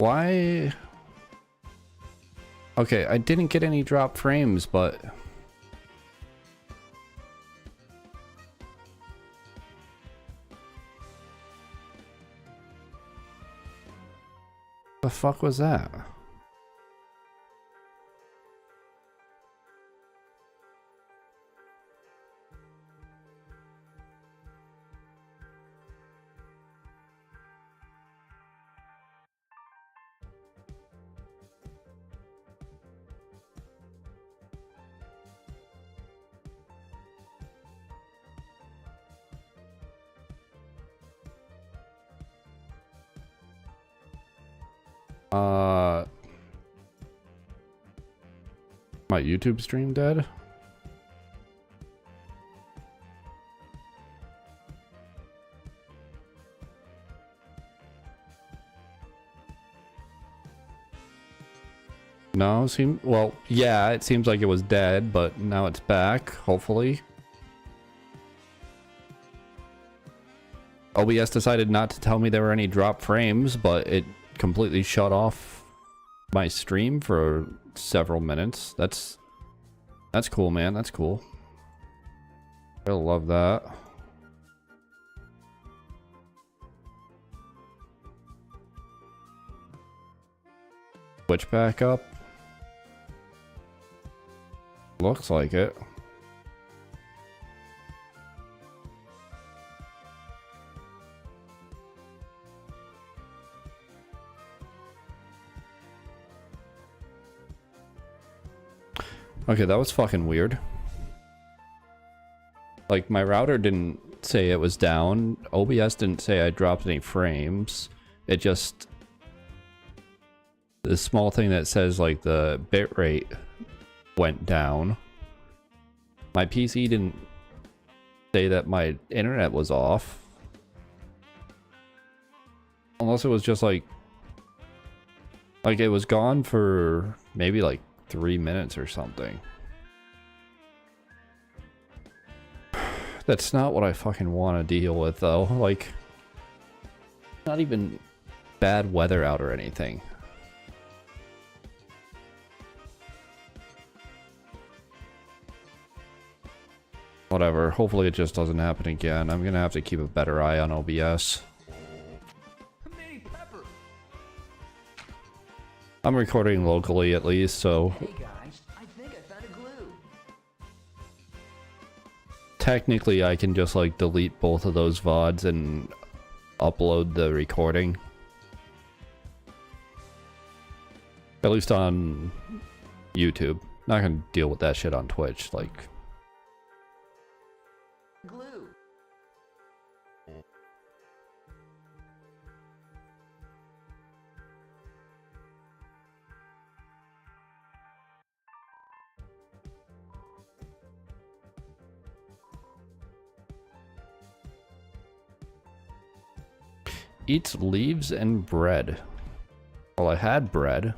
Why? Okay, I didn't get any drop frames, but... The fuck was that? My YouTube stream dead? No, well, yeah, it seems like it was dead, but now it's back, hopefully. OBS decided not to tell me there were any drop frames, but it completely shut off my stream for several minutes. That's cool, man. That's cool. I love that. Switch back up. Looks like it. Okay, that was fucking weird. Like, my router didn't say it was down. OBS didn't say I dropped any frames. It just... this small thing that says, like, the bitrate went down. My PC didn't say that my internet was off. Unless it was just, like it was gone for maybe, like, 3 minutes or something. That's not what I fucking want to deal with, though. Like, not even bad weather out or anything. Whatever. Hopefully it just doesn't happen again. I'm gonna have to keep a better eye on OBS. I'm recording locally at least, so... Hey guys, I think I found a glue. Technically, I can just, like, delete both of those VODs and upload the recording. At least on YouTube. Not gonna deal with that shit on Twitch, like... Glue. Eats leaves and bread. Well, I had bread.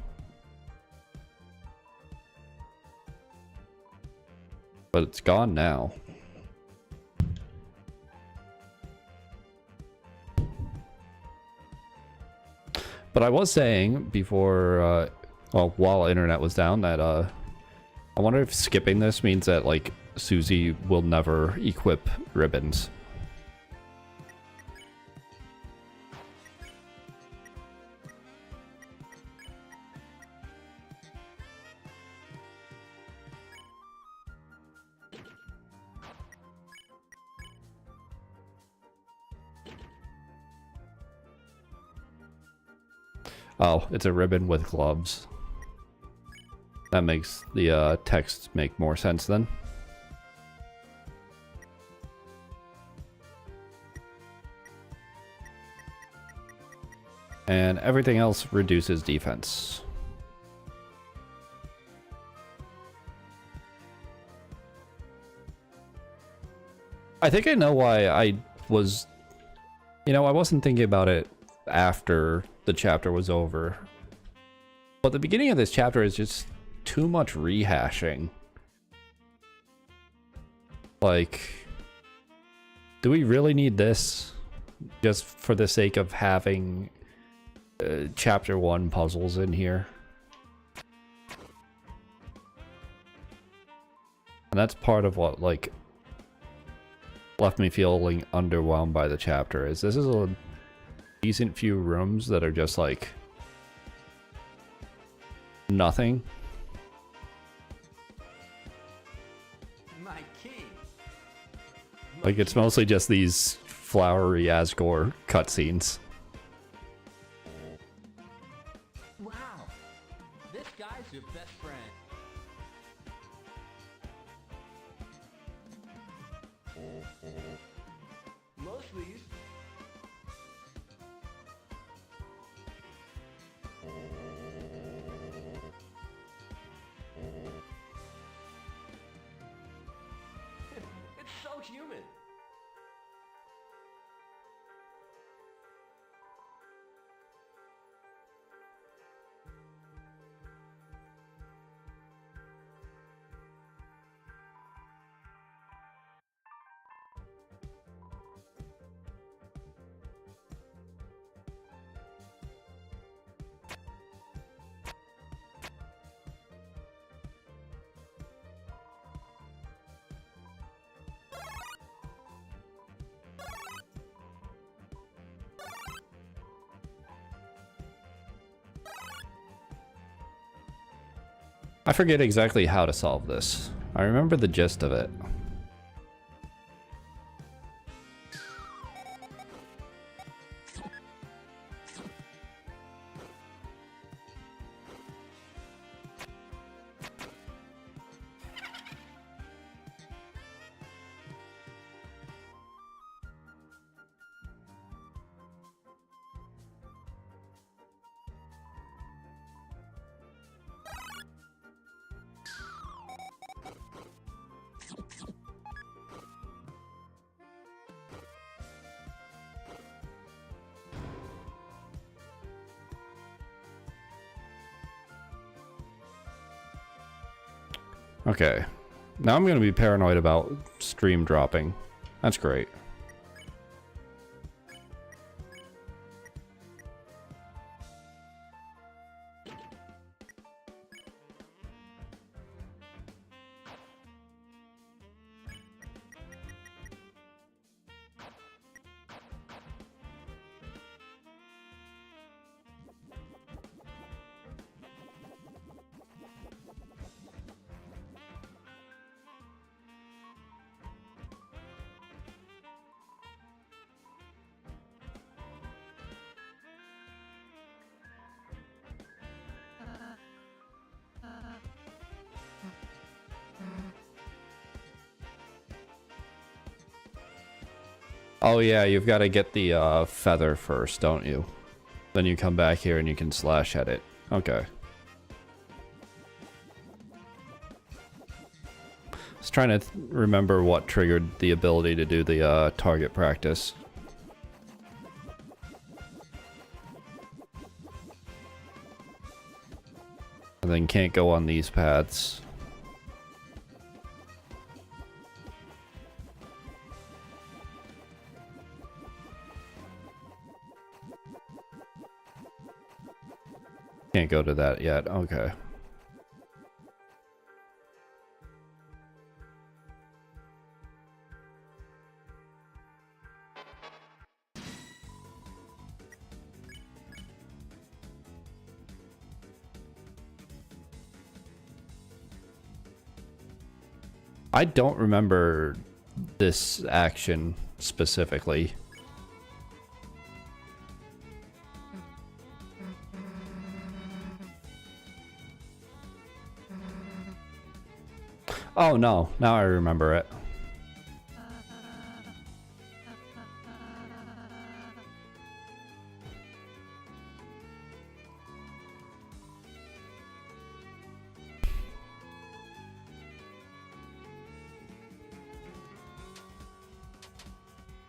But it's gone now. But I was saying before, well, while internet was down, that I wonder if skipping this means that, like, Susie will never equip ribbons. Oh, it's a ribbon with gloves. That makes the text make more sense then. And everything else reduces defense. I think I know why I was... You know, I wasn't thinking about it after the chapter was over. But the beginning of this chapter is just too much rehashing. Like, do we really need this just for the sake of having chapter 1 puzzles in here. And that's part of what, like, left me feeling underwhelmed by the chapter, is this is a decent few rooms that are just, like, nothing. My king. Like, it's mostly just these flowery Asgore cutscenes. Wow. This guy's your best friend. Mostly. It's so human. I forget exactly how to solve this. I remember the gist of it. Okay. Now I'm going to be paranoid about stream dropping. That's great. Oh yeah, you've got to get the feather first, don't you? Then you come back here and you can slash at it. Okay. I was trying to remember what triggered the ability to do the target practice. And then can't go on these paths. Can't go to that yet. Okay. I don't remember this action specifically. Oh no, now I remember it.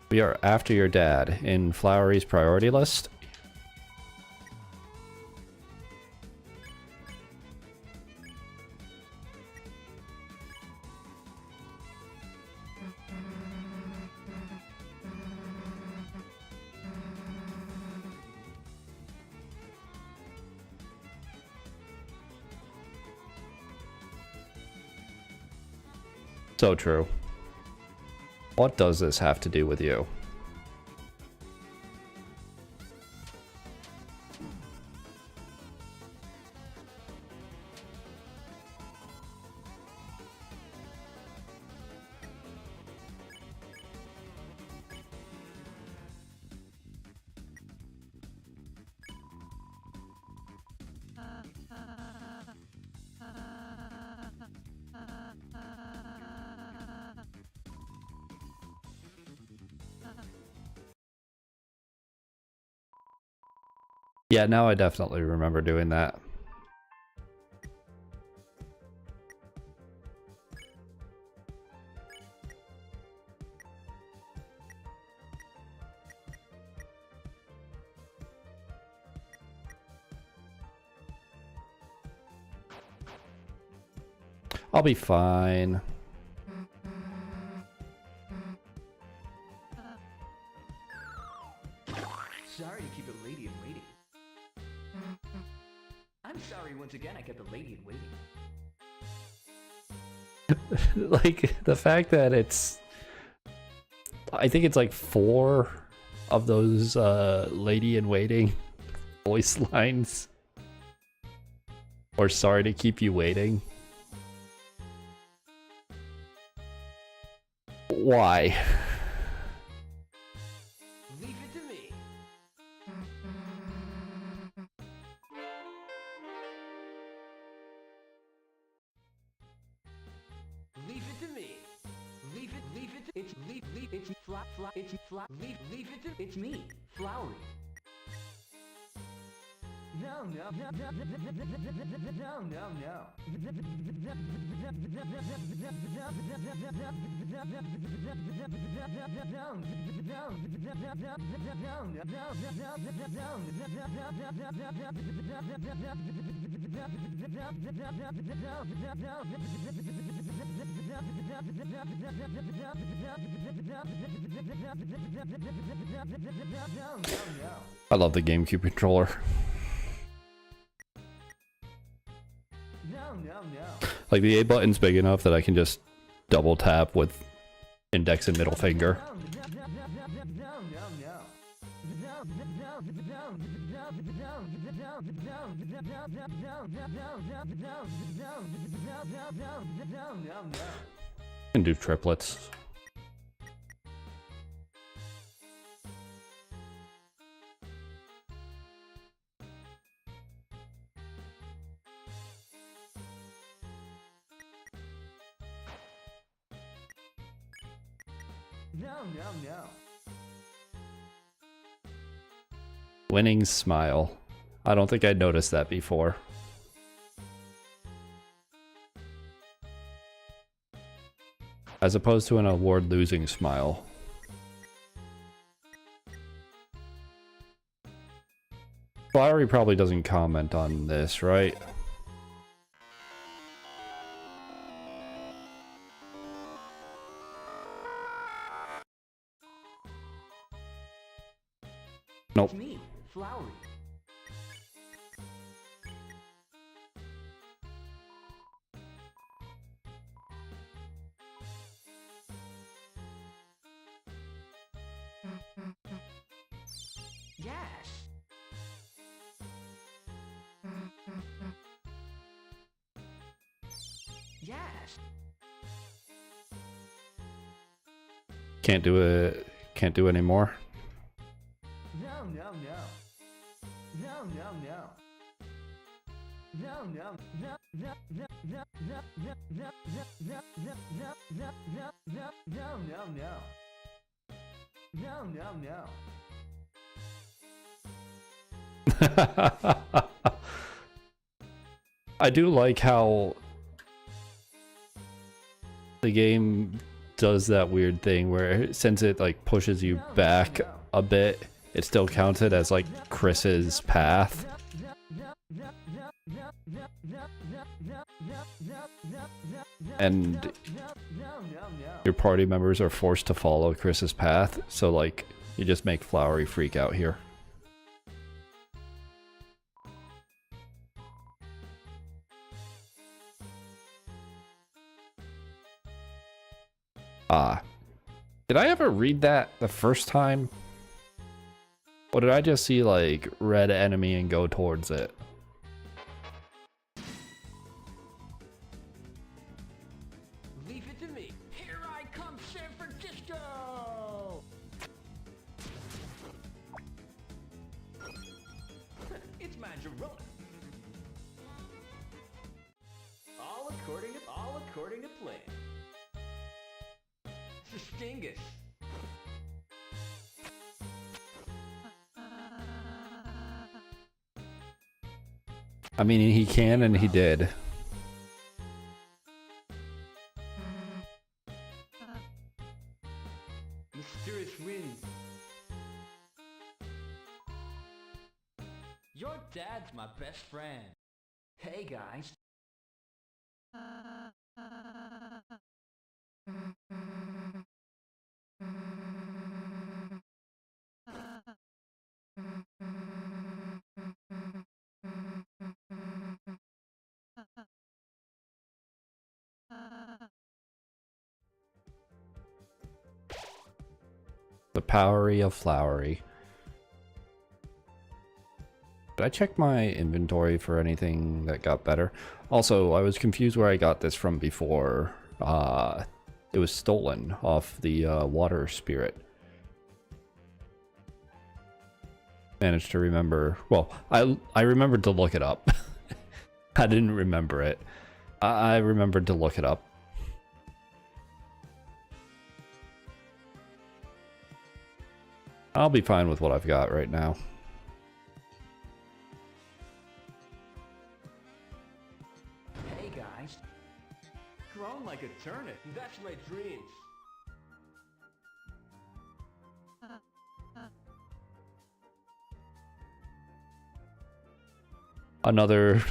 We are after your dad in Flowery's priority list. So true. What does this have to do with you? Yeah, now I definitely remember doing that. I'll be fine. Sorry to keep a lady in waiting. I'm sorry once again I kept a lady in waiting. Like, the fact that it's... I think it's like 4 of those lady in waiting voice lines. Or sorry to keep you waiting. Why? Leave it to me. Leave it to me. Leave it, it's, it's flat, it's flat, leave it to, it's me, Flowery. No. I love the GameCube controller. Like, the A button's big enough that I can just double tap with index and middle finger. And do triplets. No. Winning smile. I don't think I noticed that before. As opposed to an award losing smile. Flowery probably doesn't comment on this, right? Nope. It's me, Flowery. Yes. Yes. Can't do it. Can't do anymore. No. I do like how the game does that weird thing where since it like pushes you back a bit, it still counts it as like Chris's path. And your party members are forced to follow Chris's path, so like you just make Flowery freak out here. Ah. Did I ever read that the first time? Or did I just see, like, red enemy and go towards it? Leave it to me. Here I come, San Francisco! It's my Girona. All according to plan. Stingus. I mean, he can and he did. Mysterious winds. Your dad's my best friend. Hey guys. The powery of flowery. Did I check my inventory for anything that got better? Also, I was confused where I got this from before. It was stolen off the water spirit. Managed to remember. Well, I remembered to look it up. I didn't remember it. I remembered to look it up. I'll be fine with what I've got right now. Hey guys. Grown like a turnip. That's my dreams. Another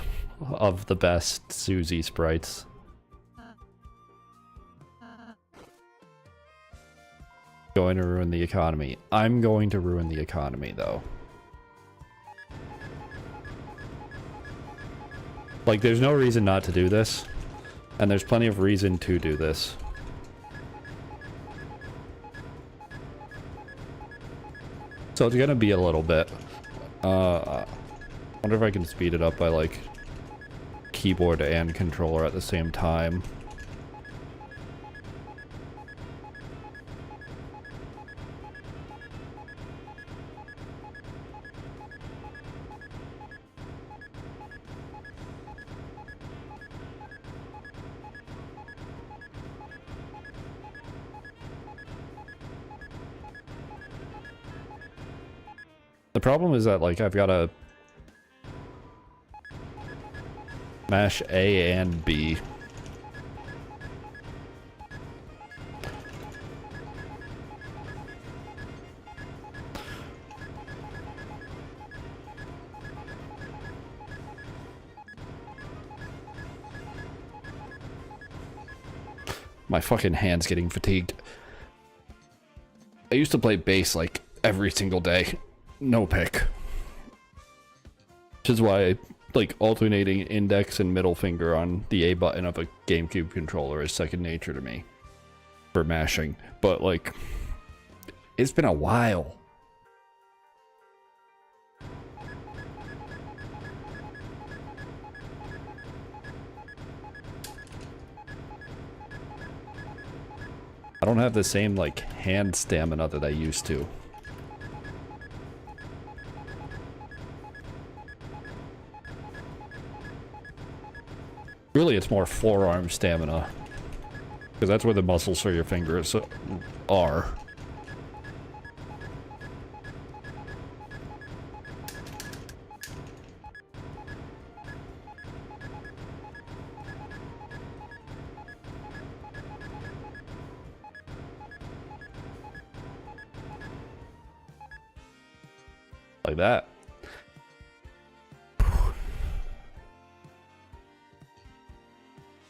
of the best Susie sprites. Going to ruin the economy. I'm going to ruin the economy, though. Like, there's no reason not to do this. And there's plenty of reason to do this. So it's gonna be a little bit. I wonder if I can speed it up by, like, keyboard and controller at the same time. The problem is that, like, I've got to mash A and B. My fucking hand's getting fatigued. I used to play bass, like, every single day. No pick. Which is why, like, alternating index and middle finger on the A button of a GameCube controller is second nature to me. For mashing. But, like, it's been a while. I don't have the same, like, hand stamina that I used to. Really, it's more forearm stamina. Because that's where the muscles for your fingers are. Like that.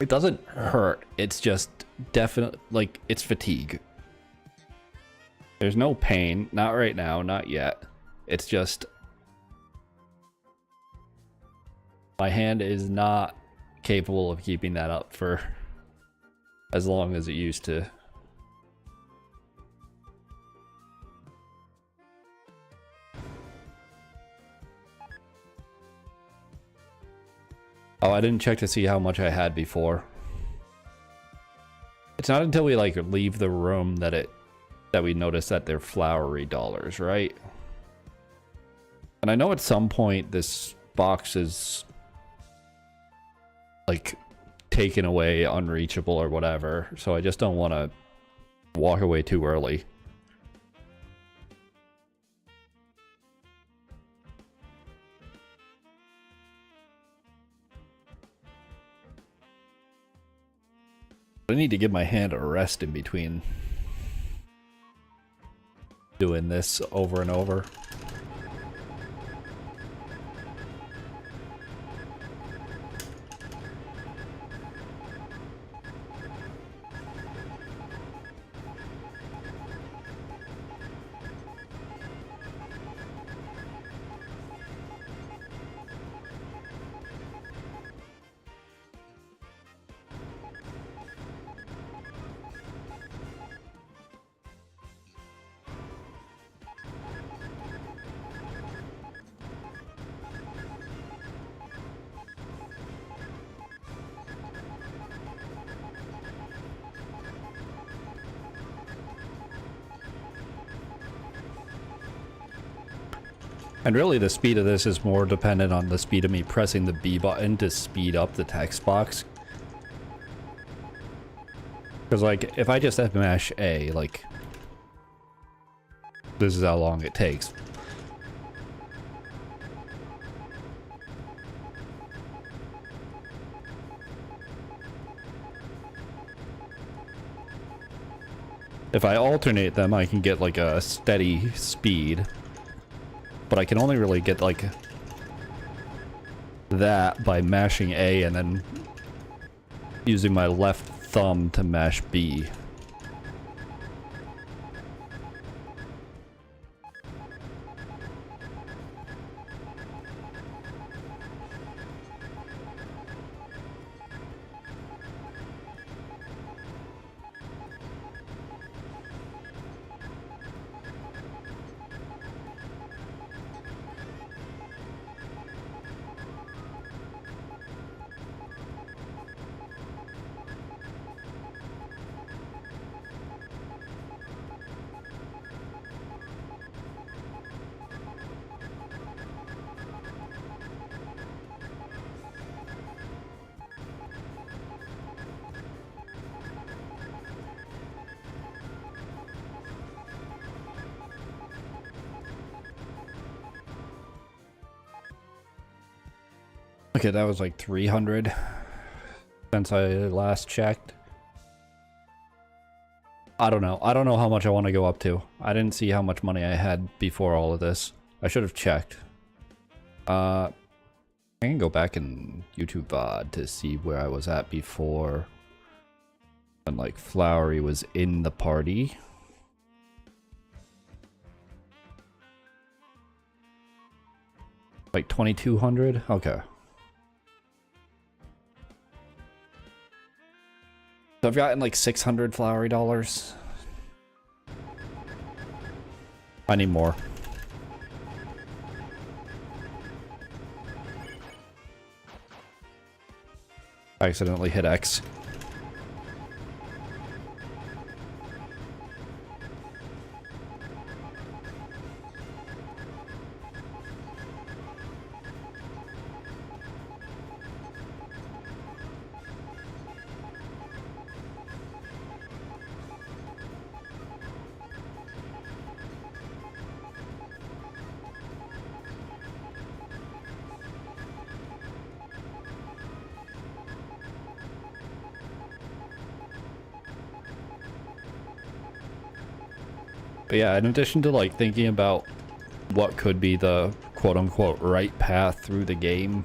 It doesn't hurt, it's just definitely, like, it's fatigue. There's no pain, not right now, not yet. It's just... my hand is not capable of keeping that up for as long as it used to. Oh, I didn't check to see how much I had before. It's not until we like leave the room that we notice that they're flowery dollars, right? And I know at some point this box is like taken away, unreachable or whatever, so I just don't want to walk away too early. I need to give my hand a rest in between doing this over and over. And really the speed of this is more dependent on the speed of me pressing the B button to speed up the text box. Because like, if I just mash A, like, this is how long it takes. If I alternate them, I can get like a steady speed. But I can only really get like that by mashing A and then using my left thumb to mash B. Okay, that was like 300 since I last checked. I don't know. I don't know how much I want to go up to. I didn't see how much money I had before all of this. I should have checked. I can go back in YouTube VOD to see where I was at before. And like Flowery was in the party. Like 2200? Okay. So I've gotten like 600 flowery dollars. I need more. I accidentally hit X. But yeah, in addition to like thinking about what could be the quote-unquote right path through the game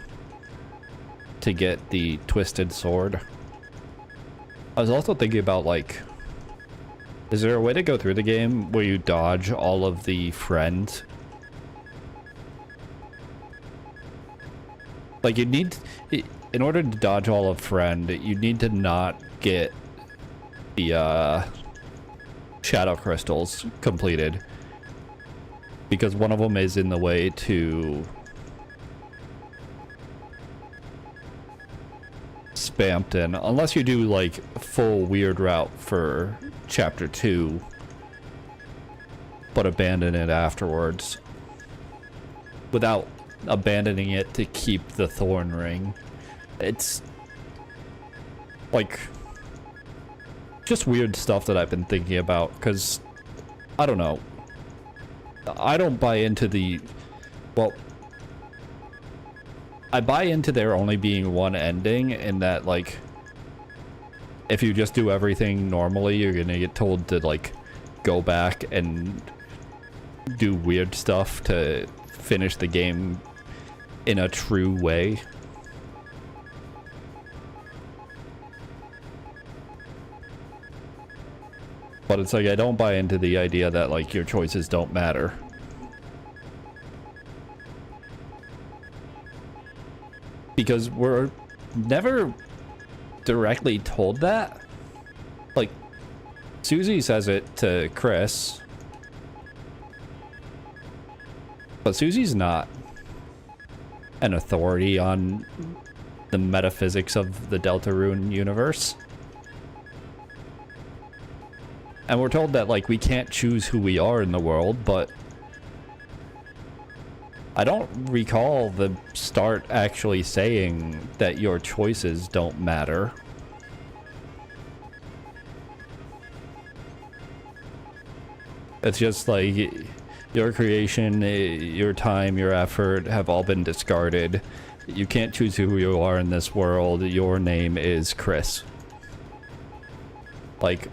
to get the twisted sword, I was also thinking about like, is there a way to go through the game where you dodge all of the friends? Like you need, in order to dodge all of friend, you need to not get the shadow crystals completed, because one of them is in the way to Bampton, unless you do like full weird route for chapter 2, but abandon it afterwards without abandoning it to keep the thorn ring. It's like just weird stuff that I've been thinking about, because I don't know, I don't buy into the, well, I buy into there only being one ending, in that, like, if you just do everything normally, you're gonna get told to, like, go back and do weird stuff to finish the game in a true way. But it's like, I don't buy into the idea that, like, your choices don't matter. Because we're never directly told that. Like, Susie says it to Chris, but Susie's not an authority on the metaphysics of the Deltarune universe. And we're told that, like, we can't choose who we are in the world, but I don't recall the start actually saying that your choices don't matter. It's just like your creation, your time, your effort have all been discarded. You can't choose who you are in this world. Your name is Chris. Like,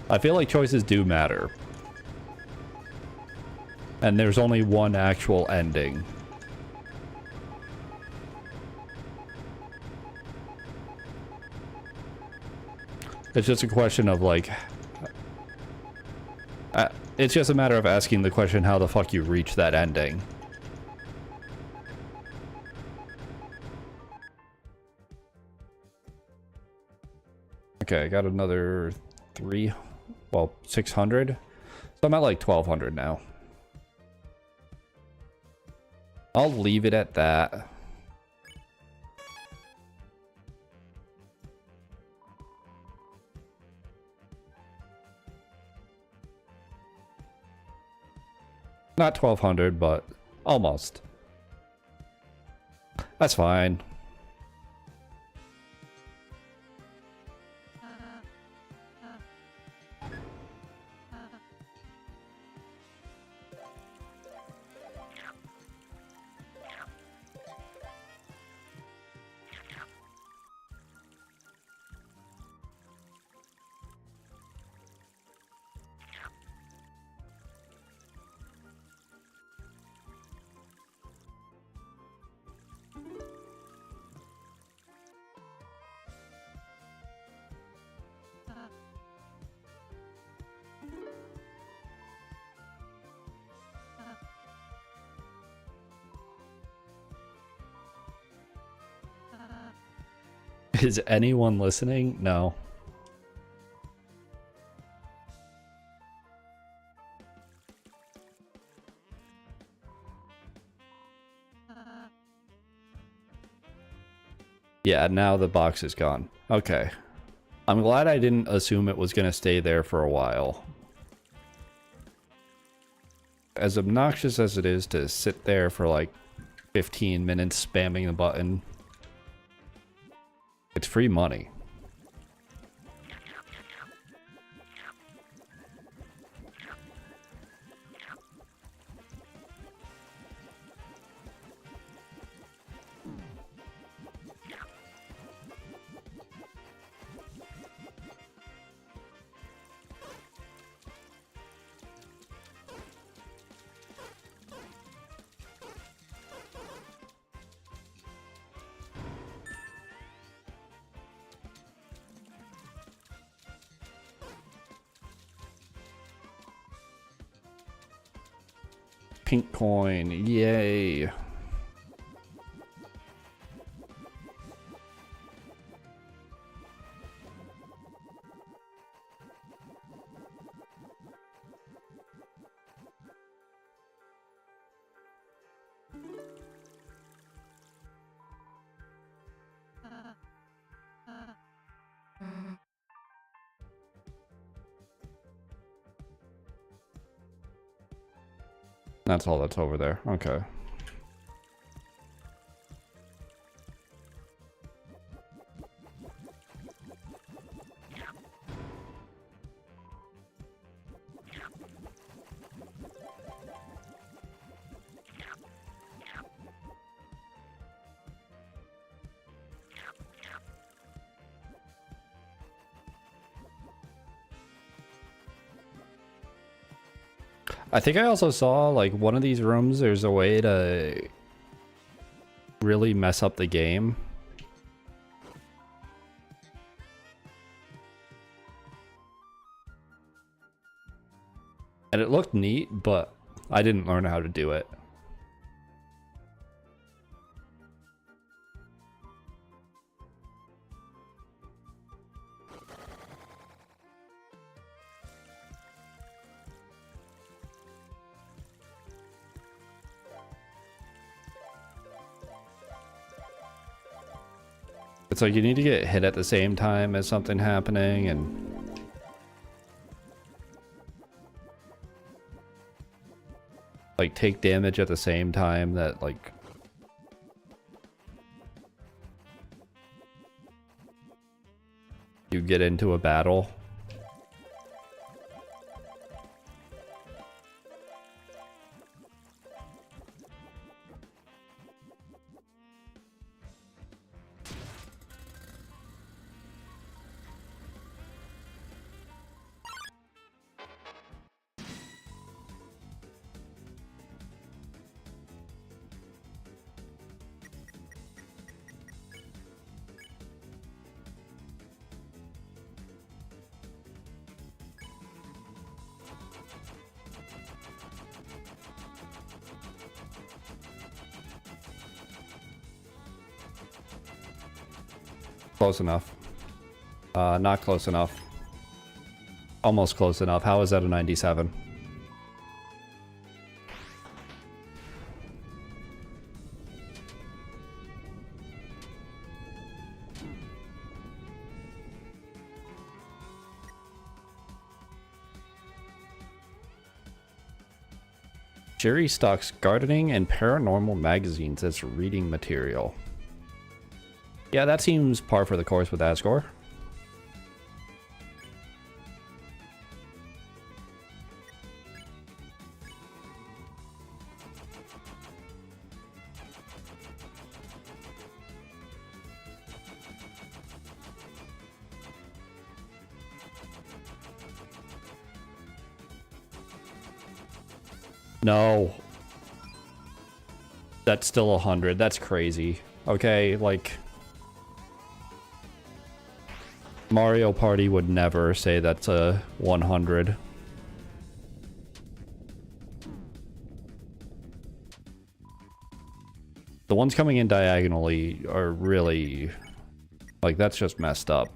I feel like choices do matter. And there's only one actual ending. It's just a question of, like, it's just a matter of asking the question how the fuck you reach that ending. Okay, I got another 600. So I'm at like 1200 now. I'll leave it at that. Not 1200, but almost. That's fine. Is anyone listening? No. Yeah, now the box is gone. Okay. I'm glad I didn't assume it was going to stay there for a while. As obnoxious as it is to sit there for like 15 minutes spamming the button, it's free money. Pink coin, yay. That's all that's over there. Okay. I think I also saw, like, one of these rooms, there's a way to really mess up the game. And it looked neat, but I didn't learn how to do it. It's like you need to get hit at the same time as something happening, and like take damage at the same time that like you get into a battle. Close enough. Not close enough. Almost close enough. How is that a 97? Jerry stocks gardening and paranormal magazines as reading material. Yeah, that seems par for the course with Asgore. No. That's still 100. That's crazy. Okay, like... Mario Party would never say that's a 100. The ones coming in diagonally are really... like, that's just messed up.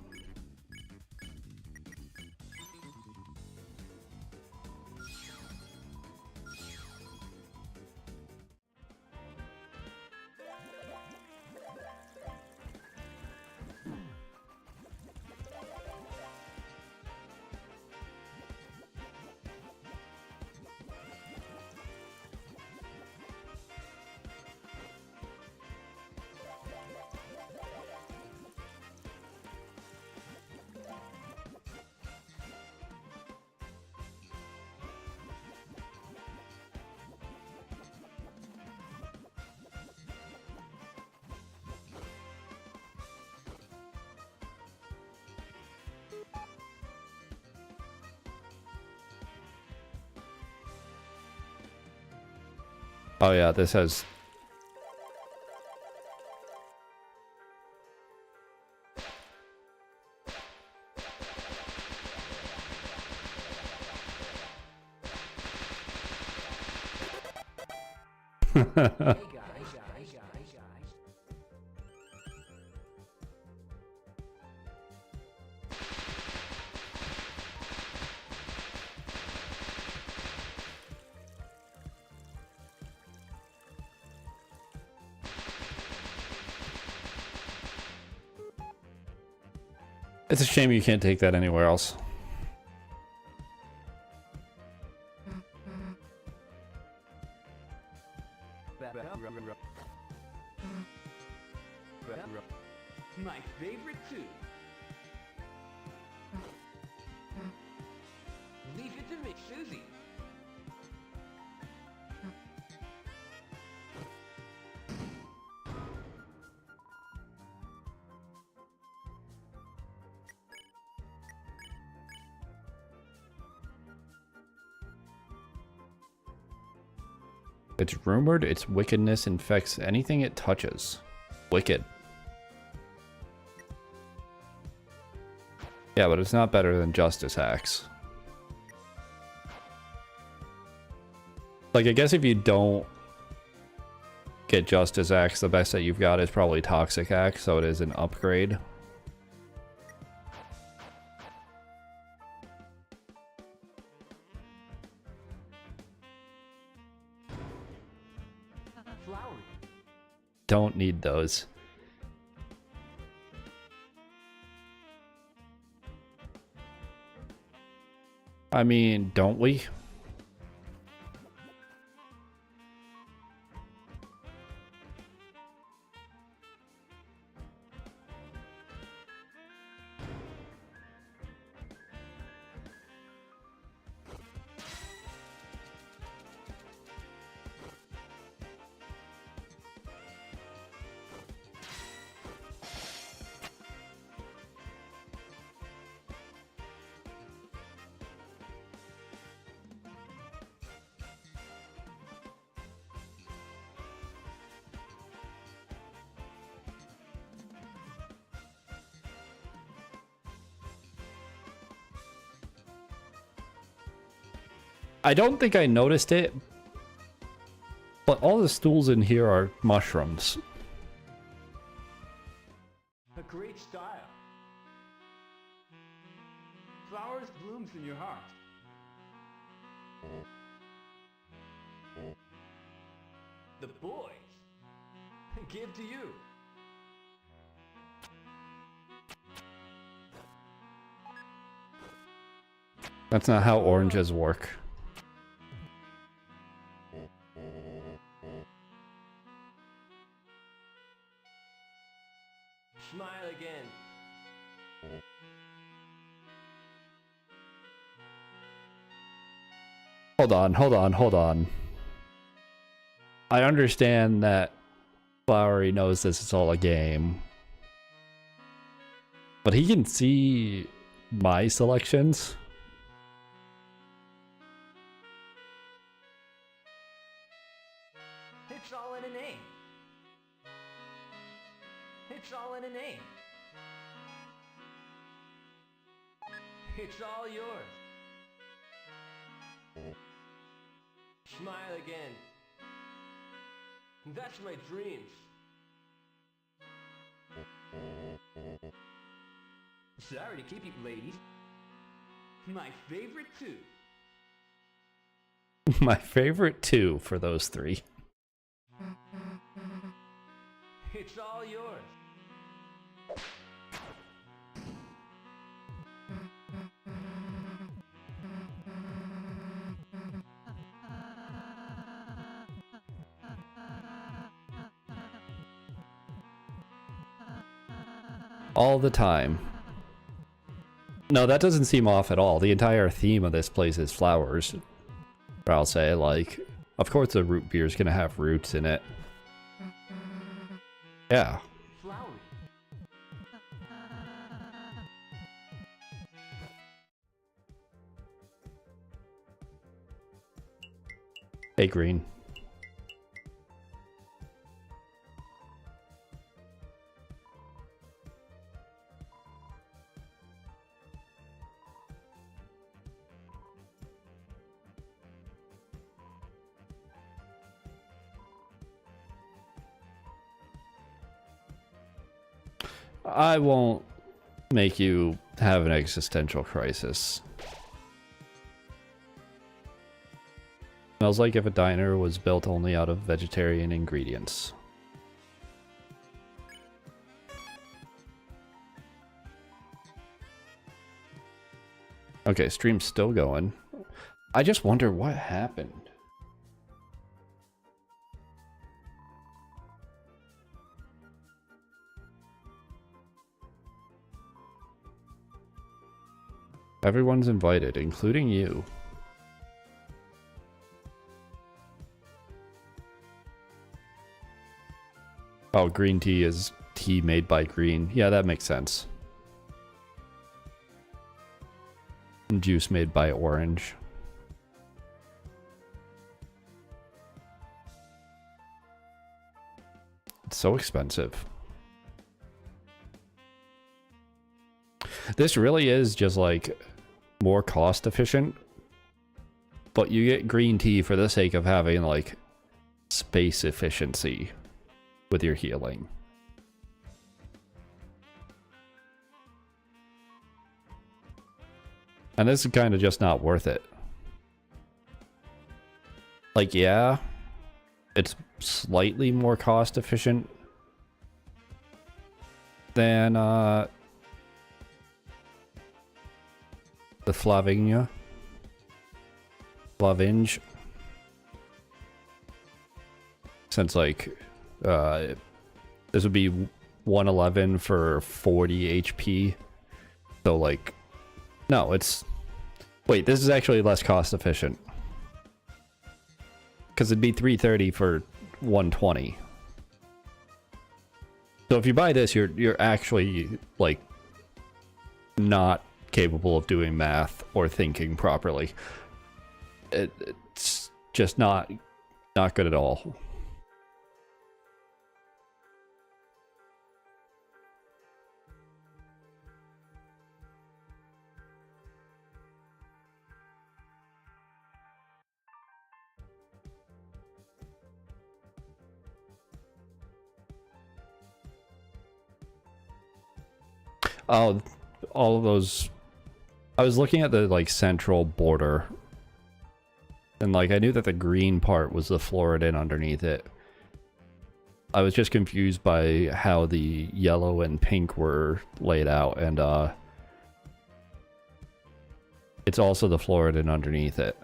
Oh yeah, this has... Hey guys. It's a shame you can't take that anywhere else. My favorite too. Leave it to me, Susie. It's rumored its wickedness infects anything it touches. Wicked. Yeah, but it's not better than Justice Axe. Like, I guess if you don't get Justice Axe, the best that you've got is probably Toxic Axe, so it is an upgrade. Flowery. Don't need those. I mean, don't we? I don't think I noticed it, but all the stools in here are mushrooms. A great style. Flowers blooms in your heart. The boys give to you. That's not how oranges work. Smile again. Hold on. I understand that Flowery knows this is all a game. But he can see my selections. It's all in a name. It's all in a name. It's all yours. Smile again. That's my dreams. Sorry to keep you, ladies. My favorite too. My favorite two for those three. It's all yours. All the time. No, that doesn't seem off at all. The entire theme of this place is flowers. Or I'll say, like, of course the root beer is going to have roots in it. Yeah. Flowery. Hey, Green. I won't make you have an existential crisis. Smells like if a diner was built only out of vegetarian ingredients. Okay, stream's still going. I just wonder what happened. Everyone's invited, including you. Oh, green tea is tea made by green. Yeah, that makes sense. Juice made by orange. It's so expensive. This really is just like more cost efficient, but you get green tea for the sake of having like space efficiency with your healing. And this is kind of just not worth it. Like, yeah, it's slightly more cost efficient than the Flavinge. Since like this would be 111 for 40 HP. So like, no, it's, wait, this is actually less cost efficient. Because it'd be 330 for 120. So if you buy this, you're actually like not capable of doing math or thinking properly. It's just not good at all. Oh, all of those. I was looking at the like central border, and like I knew that the green part was the Floridin underneath it. I was just confused by how the yellow and pink were laid out, and it's also the Floridin underneath it.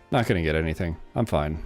Not gonna get anything. I'm fine.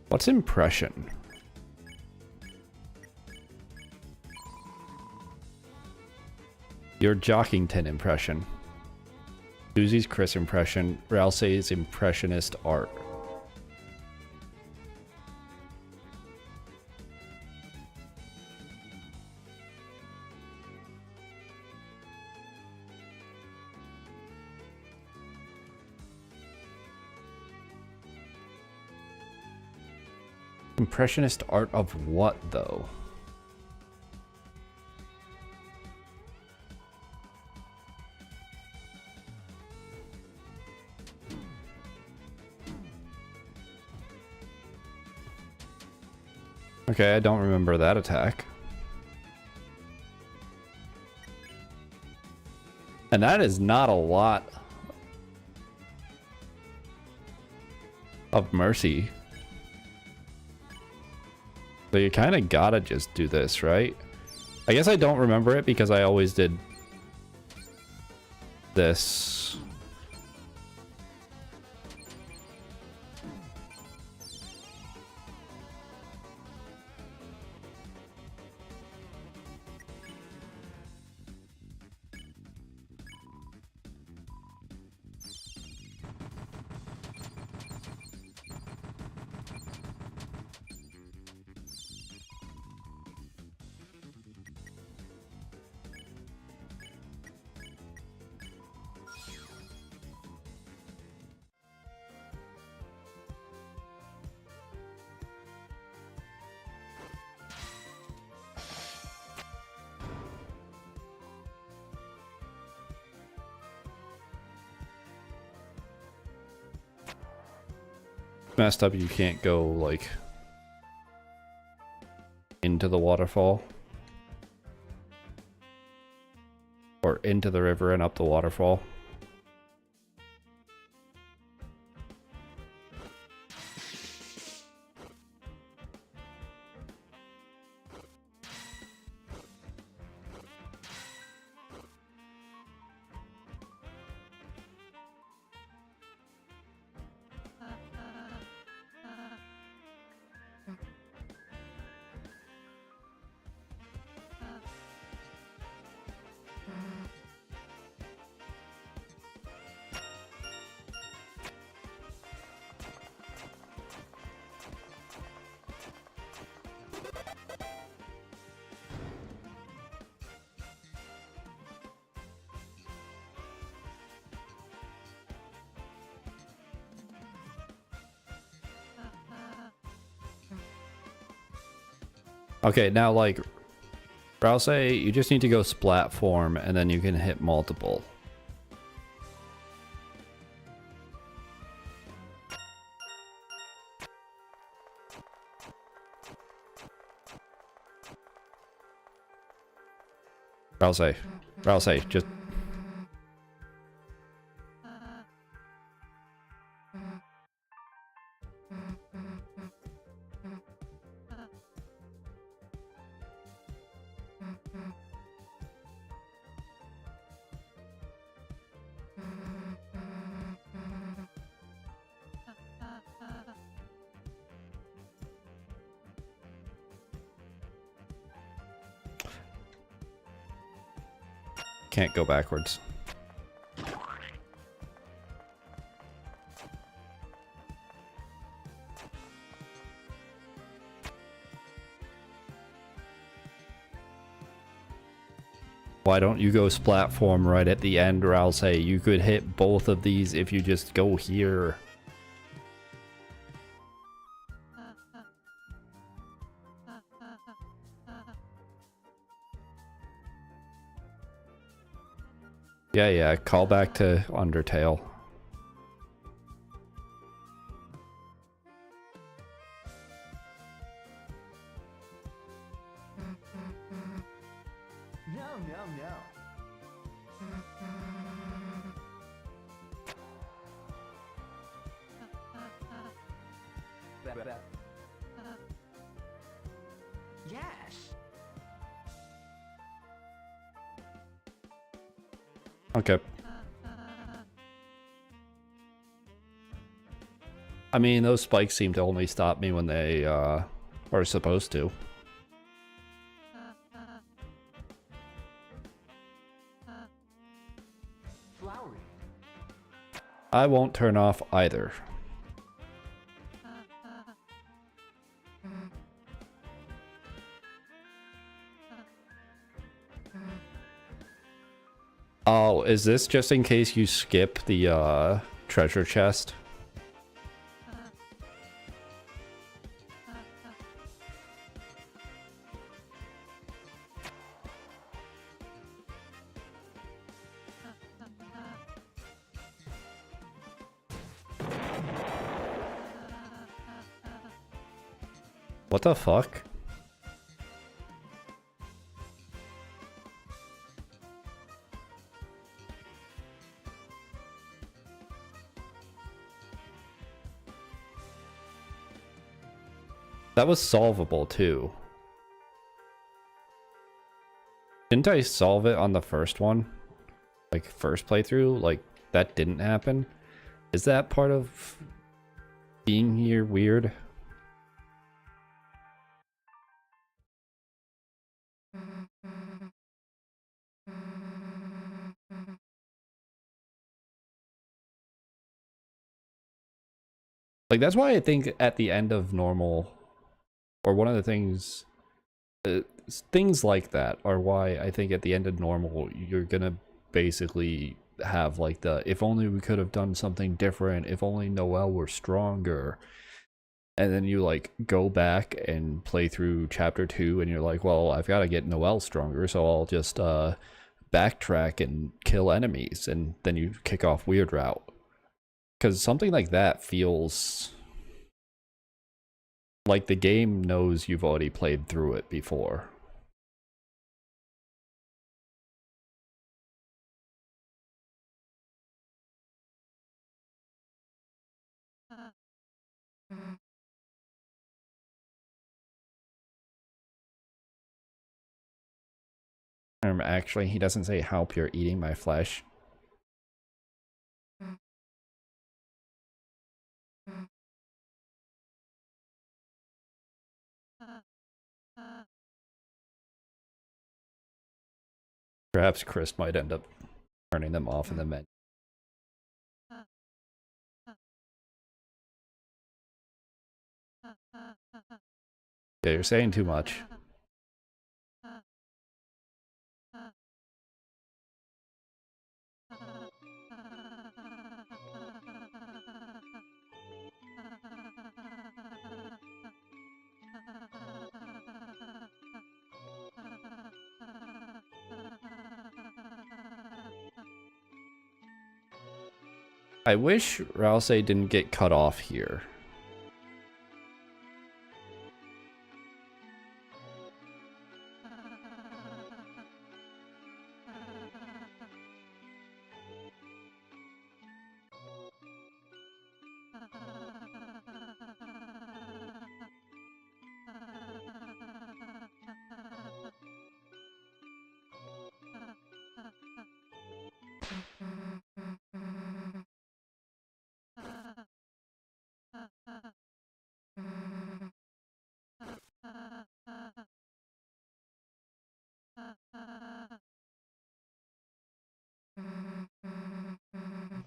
What's impression? Your Jockington impression. Susie's Chris impression. Ralsei's impressionist art. Impressionist art of what, though? Okay, I don't remember that attack. And that is not a lot of mercy. So you kind of gotta just do this, right? I guess I don't remember it because I always did this. messed up you can't go, like, into the waterfall. Or into the river and up the waterfall. Okay, now, like, I'll say you just need to go splat form and then you can hit multiple. I'll say, just... Can't go backwards. Why don't you go splat form right at the end, or I'll say you could hit both of these if you just go here. Yeah, call back to Undertale. No. Yes. Okay. I mean, those spikes seem to only stop me when they are supposed to. Flowery. I won't turn off either. Oh, is this just in case you skip the treasure chest? What the fuck? That was solvable too. Didn't I solve it on the first one? Like, first playthrough? Like, that didn't happen? Is that part of being here weird? Like, that's why I think at the end of normal, or one of the things, things like that are why I think at the end of normal, you're gonna basically have like the, if only we could have done something different, if only Noelle were stronger. And then you like go back and play through chapter 2 and you're like, well, I've got to get Noelle stronger, so I'll just backtrack and kill enemies, and then you kick off weird route. Because something like that feels Like, the game knows you've already played through it before. Actually, he doesn't say help, you're eating my flesh. Perhaps Chris might end up turning them off in the menu. Yeah, you're saying too much. I wish Rouse didn't get cut off here.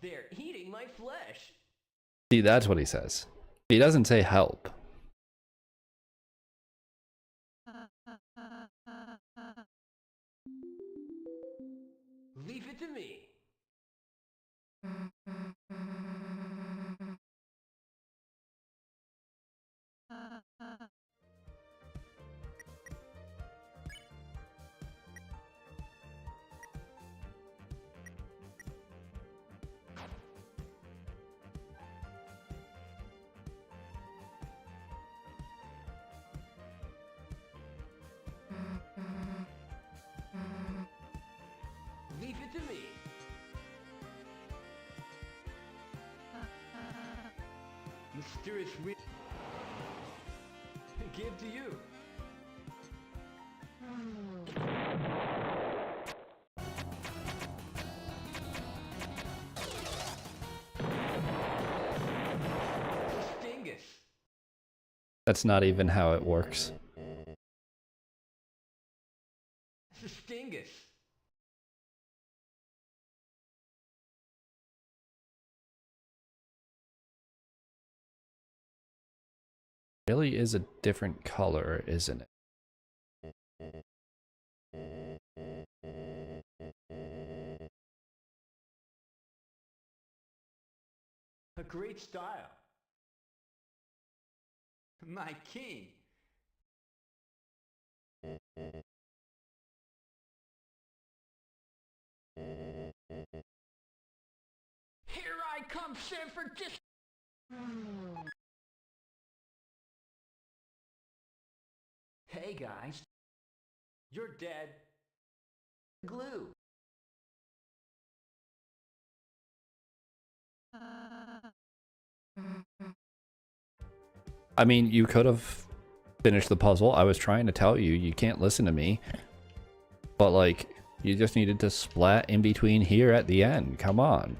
They're eating my flesh. See, that's what he says. He doesn't say help. Leave it to me. Leave it to me. Mysterious re- Give to you. Stingus. That's not even how it works. Stingus. Really is a different color, isn't it? A great style. My king. Here I come, San Francisco. Hey guys. You're dead. Glue. I mean, you could have finished the puzzle. I was trying to tell you, you can't listen to me. But, like, you just needed to splat in between here at the end. Come on.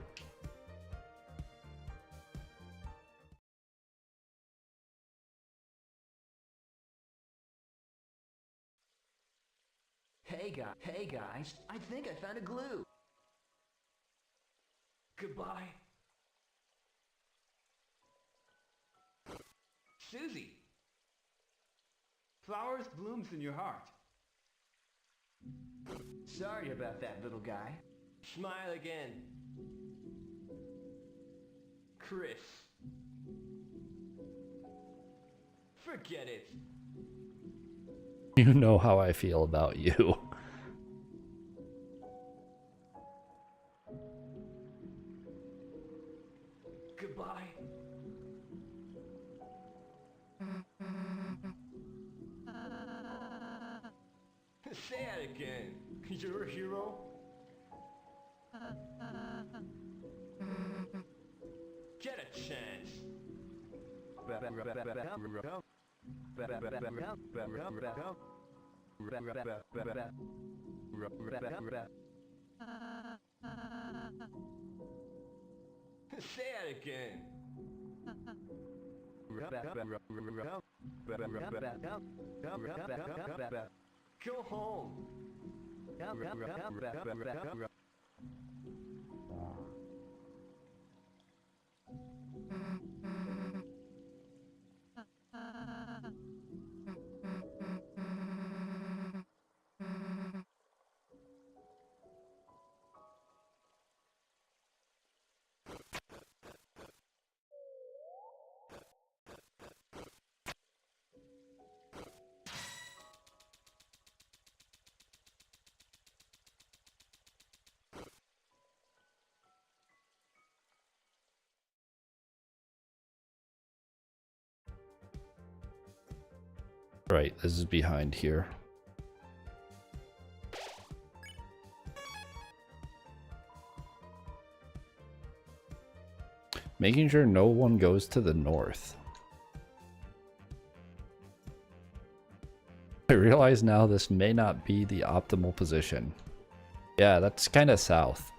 Hey guys, I think I found a glue. Goodbye. Susie. Flowers blooms in your heart. Sorry about that, little guy. Smile again. Chris. Forget it. You know how I feel about you. Goodbye. Say it again. You're a hero? Get a chance. Say it again. Go home. Right, this is behind here. Making sure no one goes to the north. I realize now this may not be the optimal position. Yeah, that's kind of south.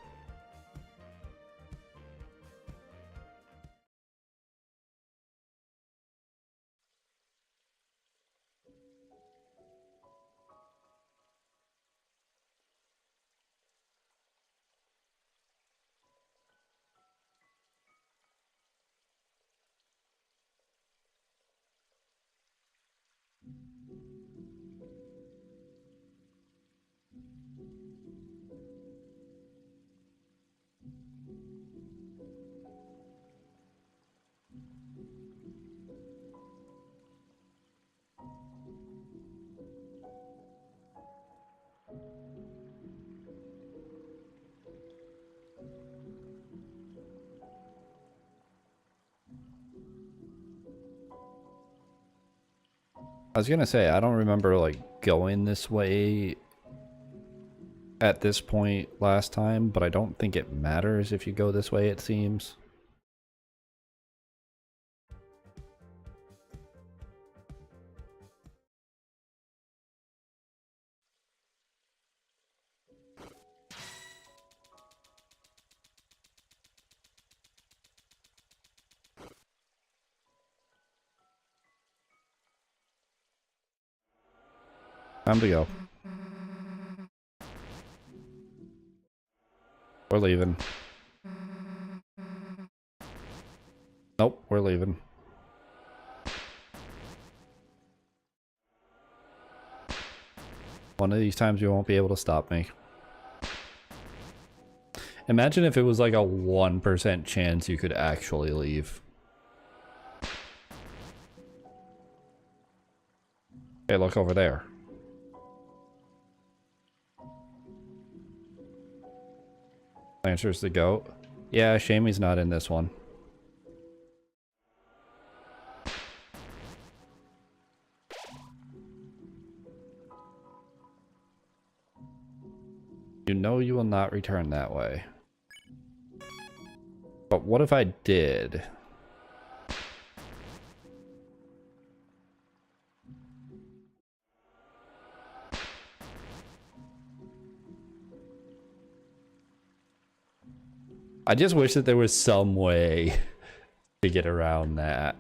I was gonna say, I don't remember like going this way at this point last time, but I don't think it matters if you go this way, it seems. Time to go. We're leaving. Nope, we're leaving. One of these times you won't be able to stop me. Imagine if it was like a 1% chance you could actually leave. Hey, look over there. Lancer's the goat. Yeah, shame he's not in this one. You know you will not return that way. But what if I did? I just wish that there was some way to get around that.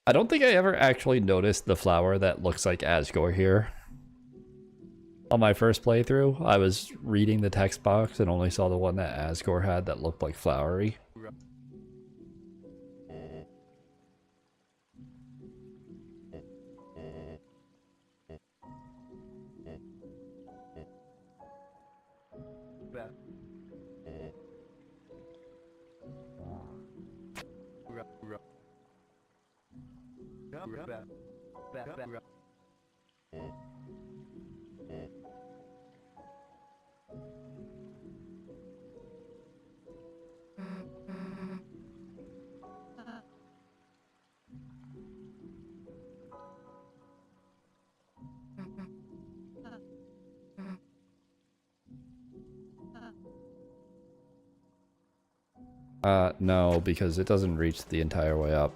I don't think I ever actually noticed the flower that looks like Asgore here. On my first playthrough, I was reading the text box and only saw the one that Asgore had that looked like flowery. No, because it doesn't reach the entire way up.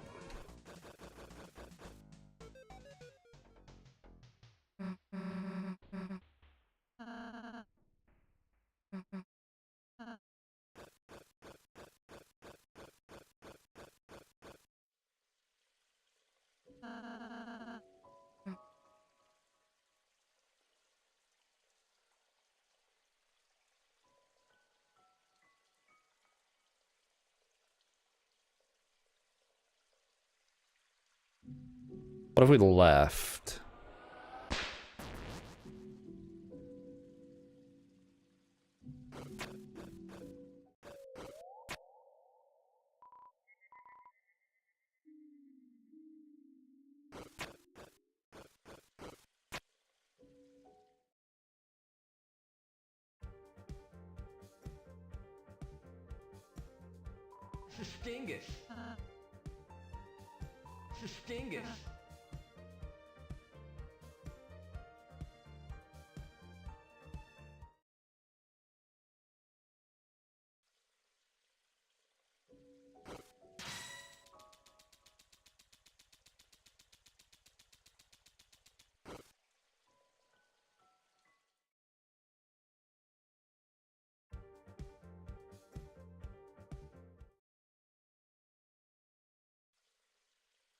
What if we left? Stingus. Stingus.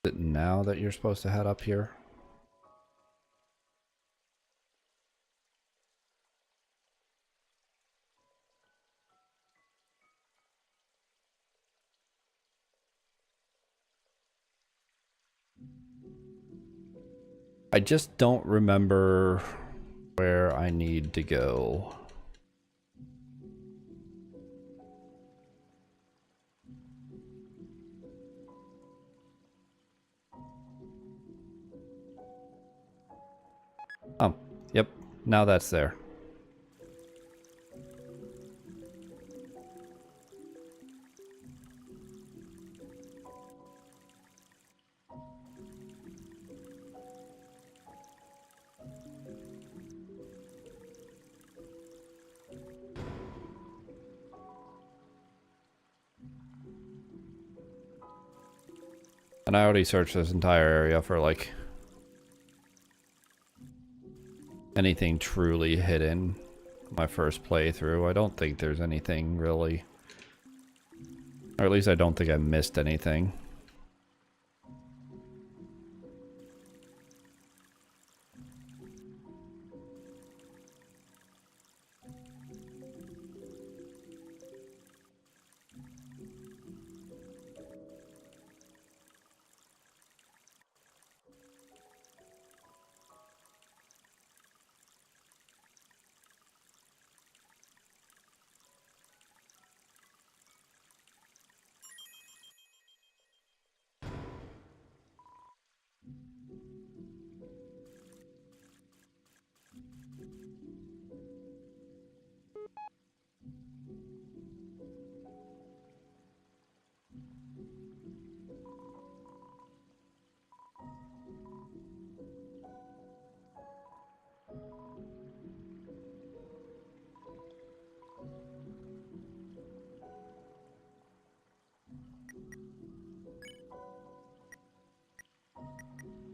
Is it now that you're supposed to head up here? I just don't remember where I need to go. Oh, yep. Now that's there. And I already searched this entire area for, like, anything truly hidden. My first playthrough. I don't think there's anything really. Or at least I don't think I missed anything.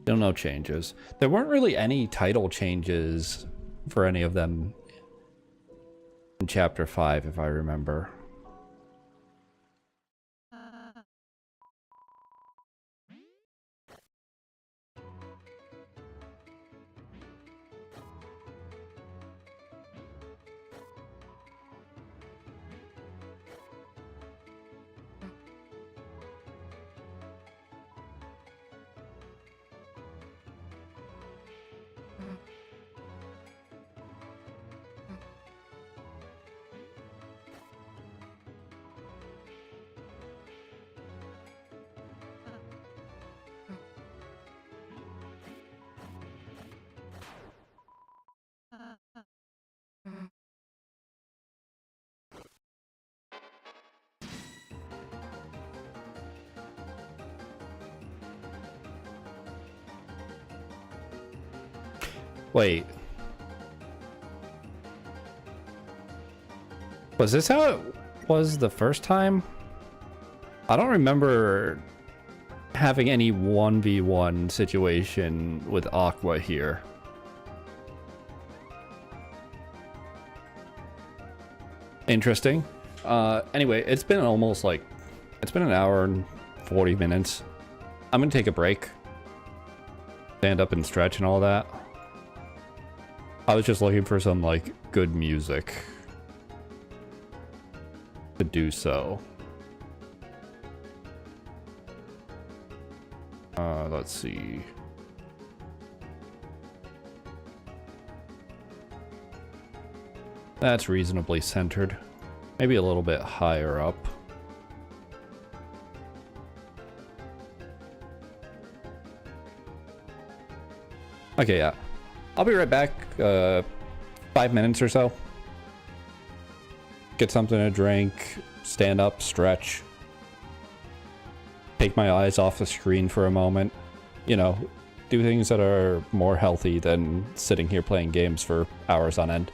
Still no changes. There weren't really any title changes for any of them in Chapter 5, if I remember. Wait. Was this how it was the first time? I don't remember having any 1v1 situation with Aqua here. Interesting. Anyway, it's been almost like... It's been an hour and 40 minutes. I'm gonna take a break. Stand up and stretch and all that. I was just looking for some, like, good music to do so. Let's see. That's reasonably centered. Maybe a little bit higher up. Okay, yeah. I'll be right back. 5 minutes or so. Get something to drink, stand up, stretch. Take my eyes off the screen for a moment. You know, do things that are more healthy than sitting here playing games for hours on end.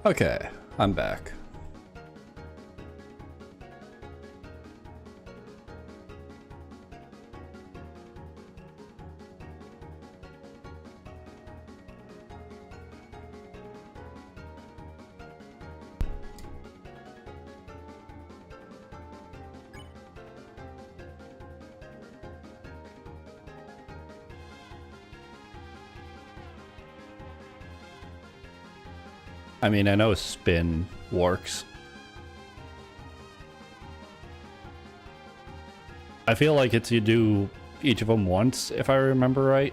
Okay, I'm back. I mean, I know spin works. I feel like it's you do each of them once, if I remember right.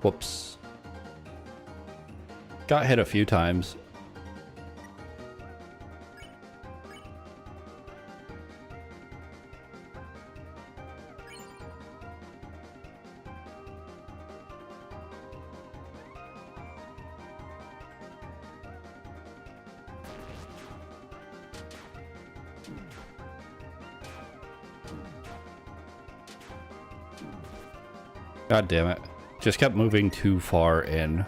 Whoops. Got hit a few times. God damn it. Just kept moving too far in.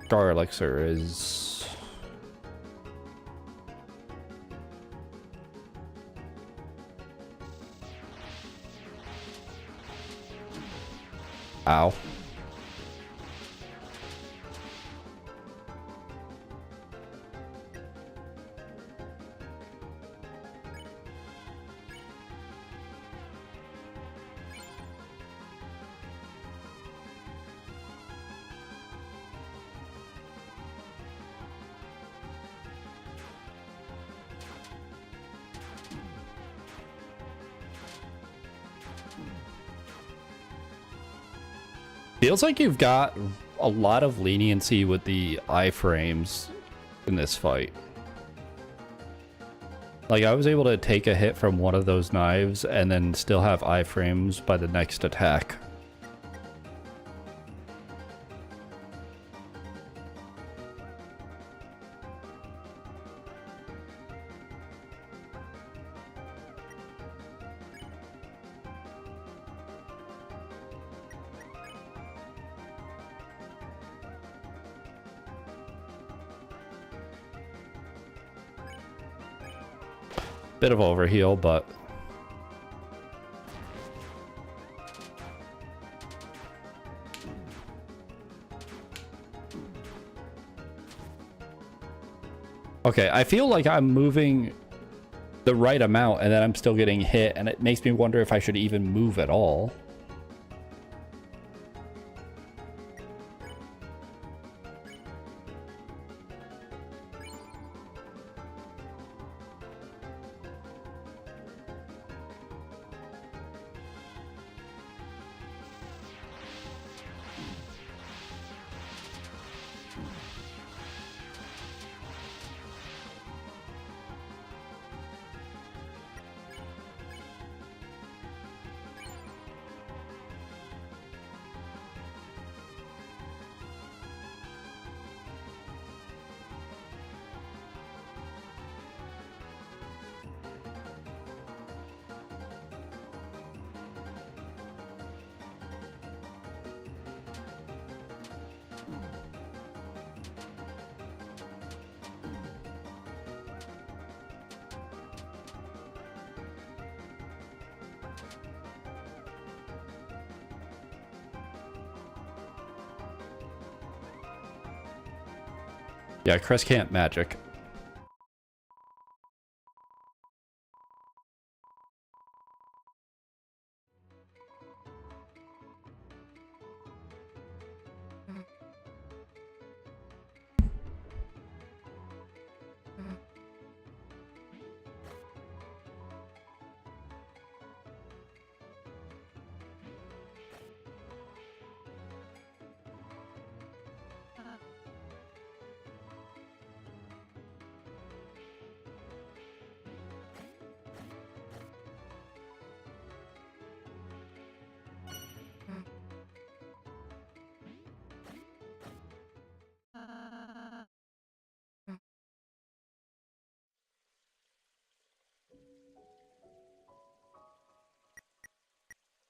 Star Elixir is... Ow. Feels like you've got a lot of leniency with the iframes in this fight. Like, I was able to take a hit from one of those knives and then still have iframes by the next attack. Bit of overheal, but... Okay, I feel like I'm moving the right amount and then I'm still getting hit, and it makes me wonder if I should even move at all. Yeah, Chris can't magic.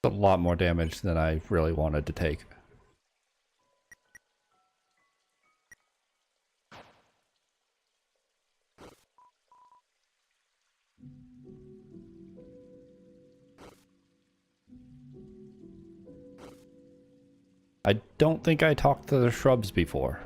A lot more damage than I really wanted to take. I don't think I talked to the shrubs before.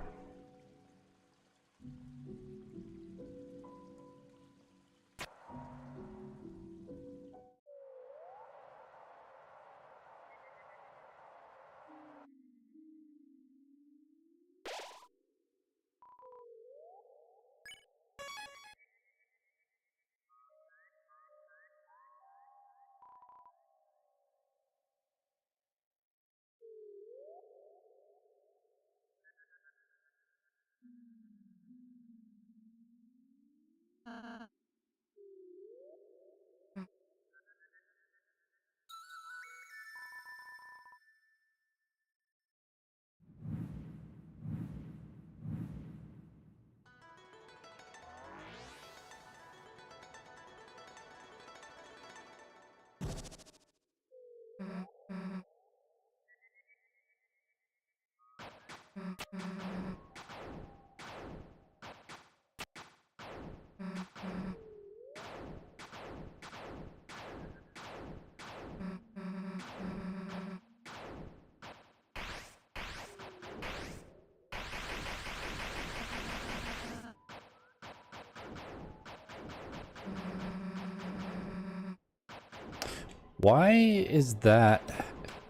Why is that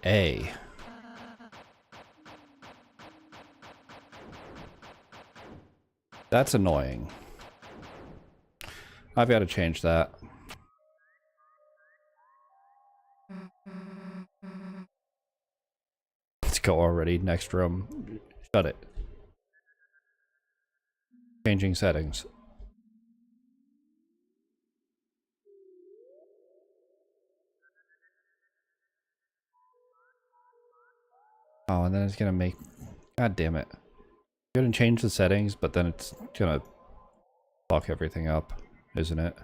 A? That's annoying. I've got to change that. Let's go already. Next room. Shut it. Changing settings. Oh, and then it's gonna make... God damn it. I'm gonna change the settings, but then it's gonna fuck everything up, isn't it?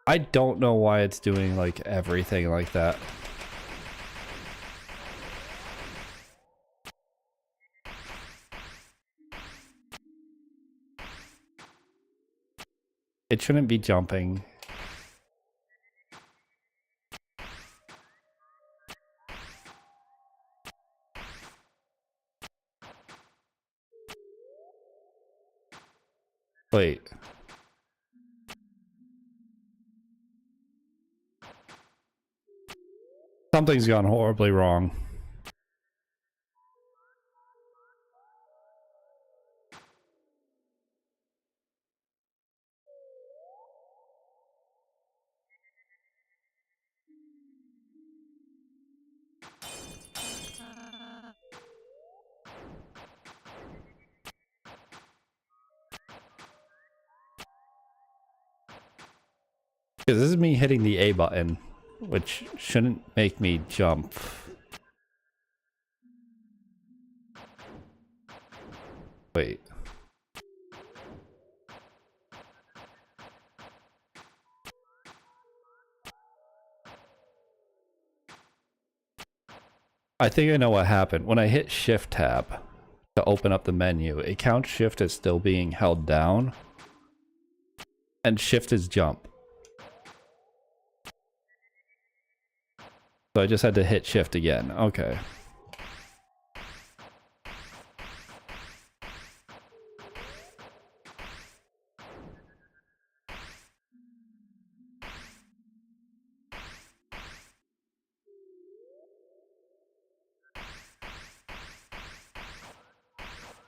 I don't know why it's doing, like, everything like that. It shouldn't be jumping. Wait. Something's gone horribly wrong. Because this is me hitting the A button, which shouldn't make me jump. Wait. I think I know what happened. When I hit Shift tab to open up the menu, it counts Shift as still being held down, and Shift is jump. So I just had to hit Shift again. Okay.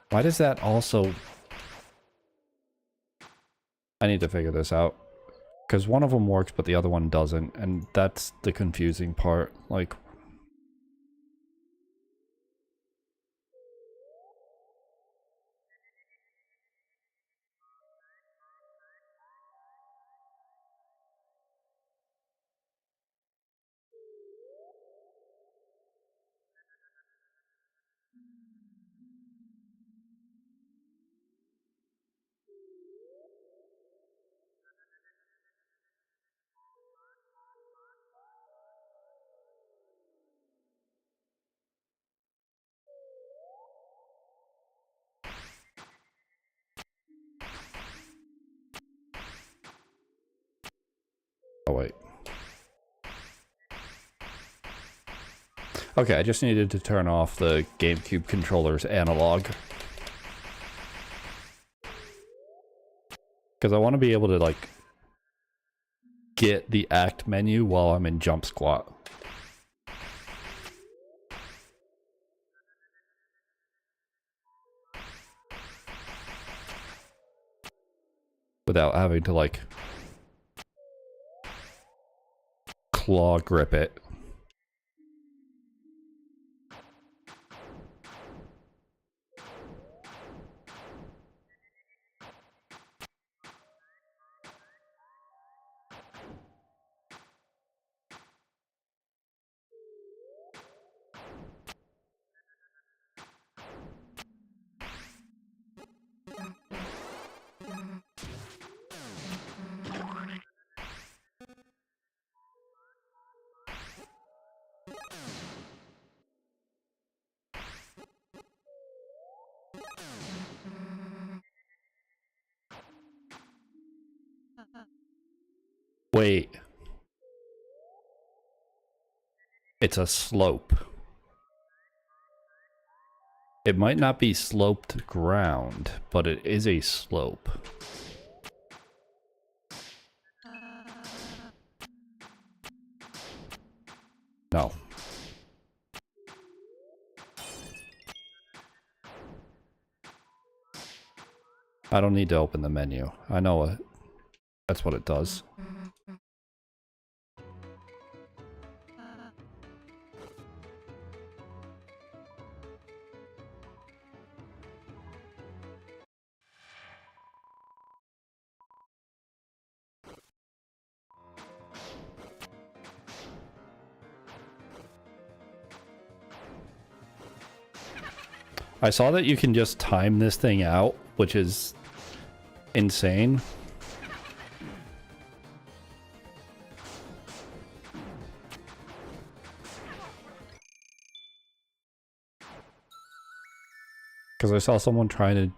Why does that also... I need to figure this out. Because one of them works, but the other one doesn't. And that's the confusing part. Like... Okay, I just needed to turn off the GameCube controller's analog. Because I want to be able to, like, get the act menu while I'm in jump squat. Without having to, like, claw grip it. Wait. It's a slope. It might not be sloped ground, but it is a slope. No. I don't need to open the menu. I know it. That's what it does. I saw that you can just time this thing out, which is insane. Because I saw someone trying to,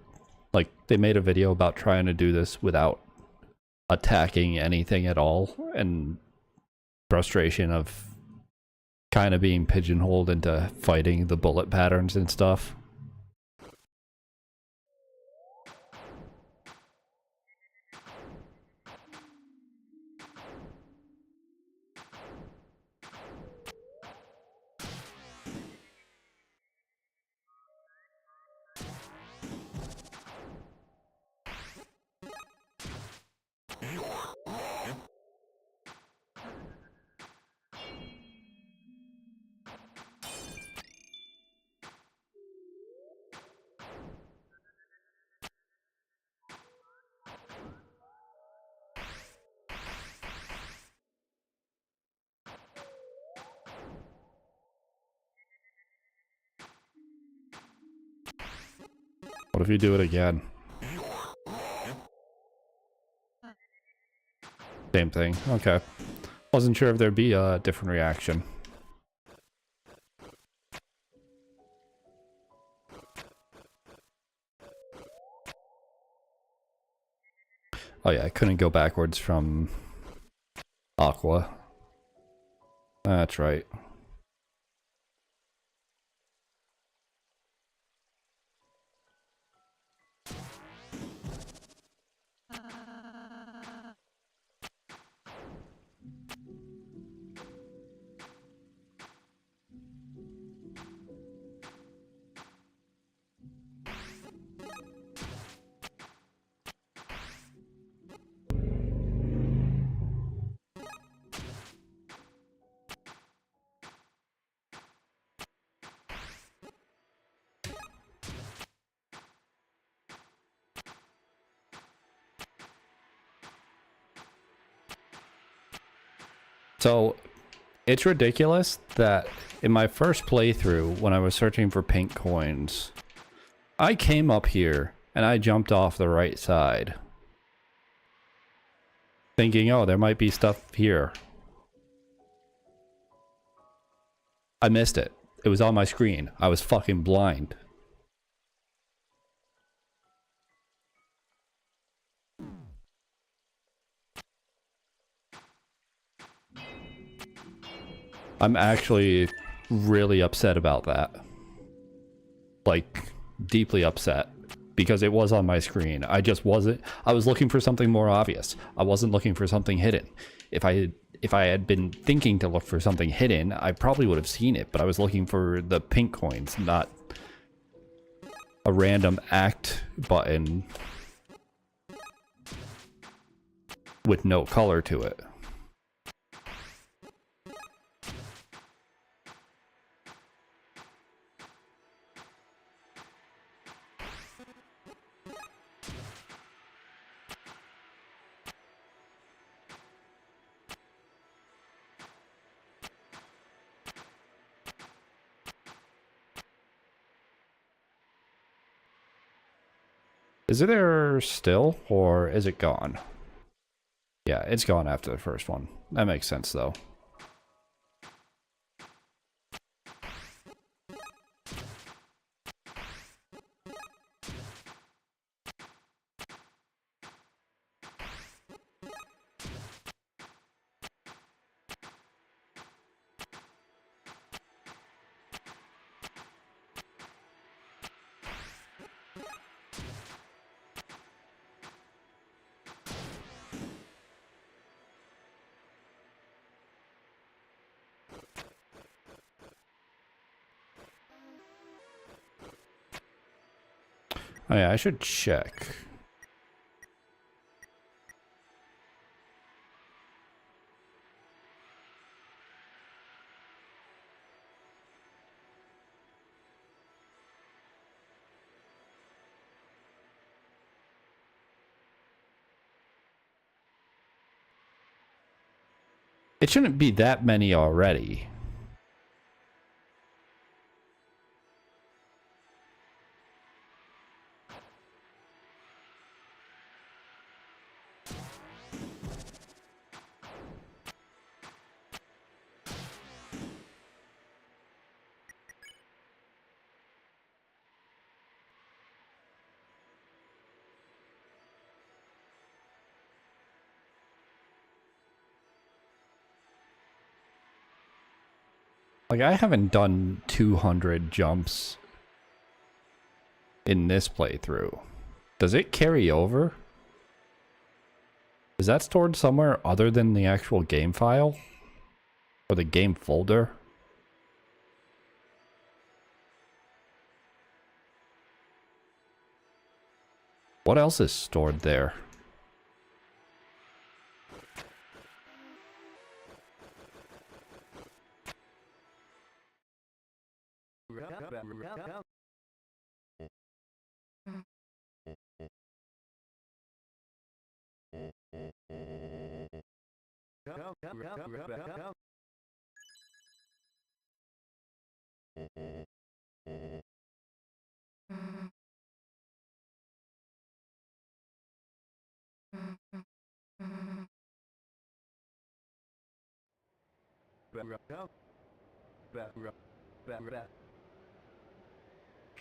like, they made a video about trying to do this without attacking anything at all, and frustration of kind of being pigeonholed into fighting the bullet patterns and stuff. What if you do it again? Same thing. Okay. Wasn't sure if there'd be a different reaction. Oh yeah, I couldn't go backwards from Aqua. That's right. So, it's ridiculous that in my first playthrough, when I was searching for pink coins, I came up here and I jumped off the right side. Thinking, oh, there might be stuff here. I missed it. It was on my screen. I was fucking blind. I'm actually really upset about that. Like, deeply upset. Because it was on my screen. I was looking for something more obvious. I wasn't looking for something hidden. If I had been thinking to look for something hidden, I probably would have seen it, but I was looking for the pink coins, not a random act button with no color to it. Is it there still, or is it gone? Yeah, it's gone after the first one. That makes sense, though. Oh yeah, I should check. It shouldn't be that many already. Like, I haven't done 200 jumps in this playthrough. Does it carry over? Is that stored somewhere other than the actual game file? Or the game folder? What else is stored there?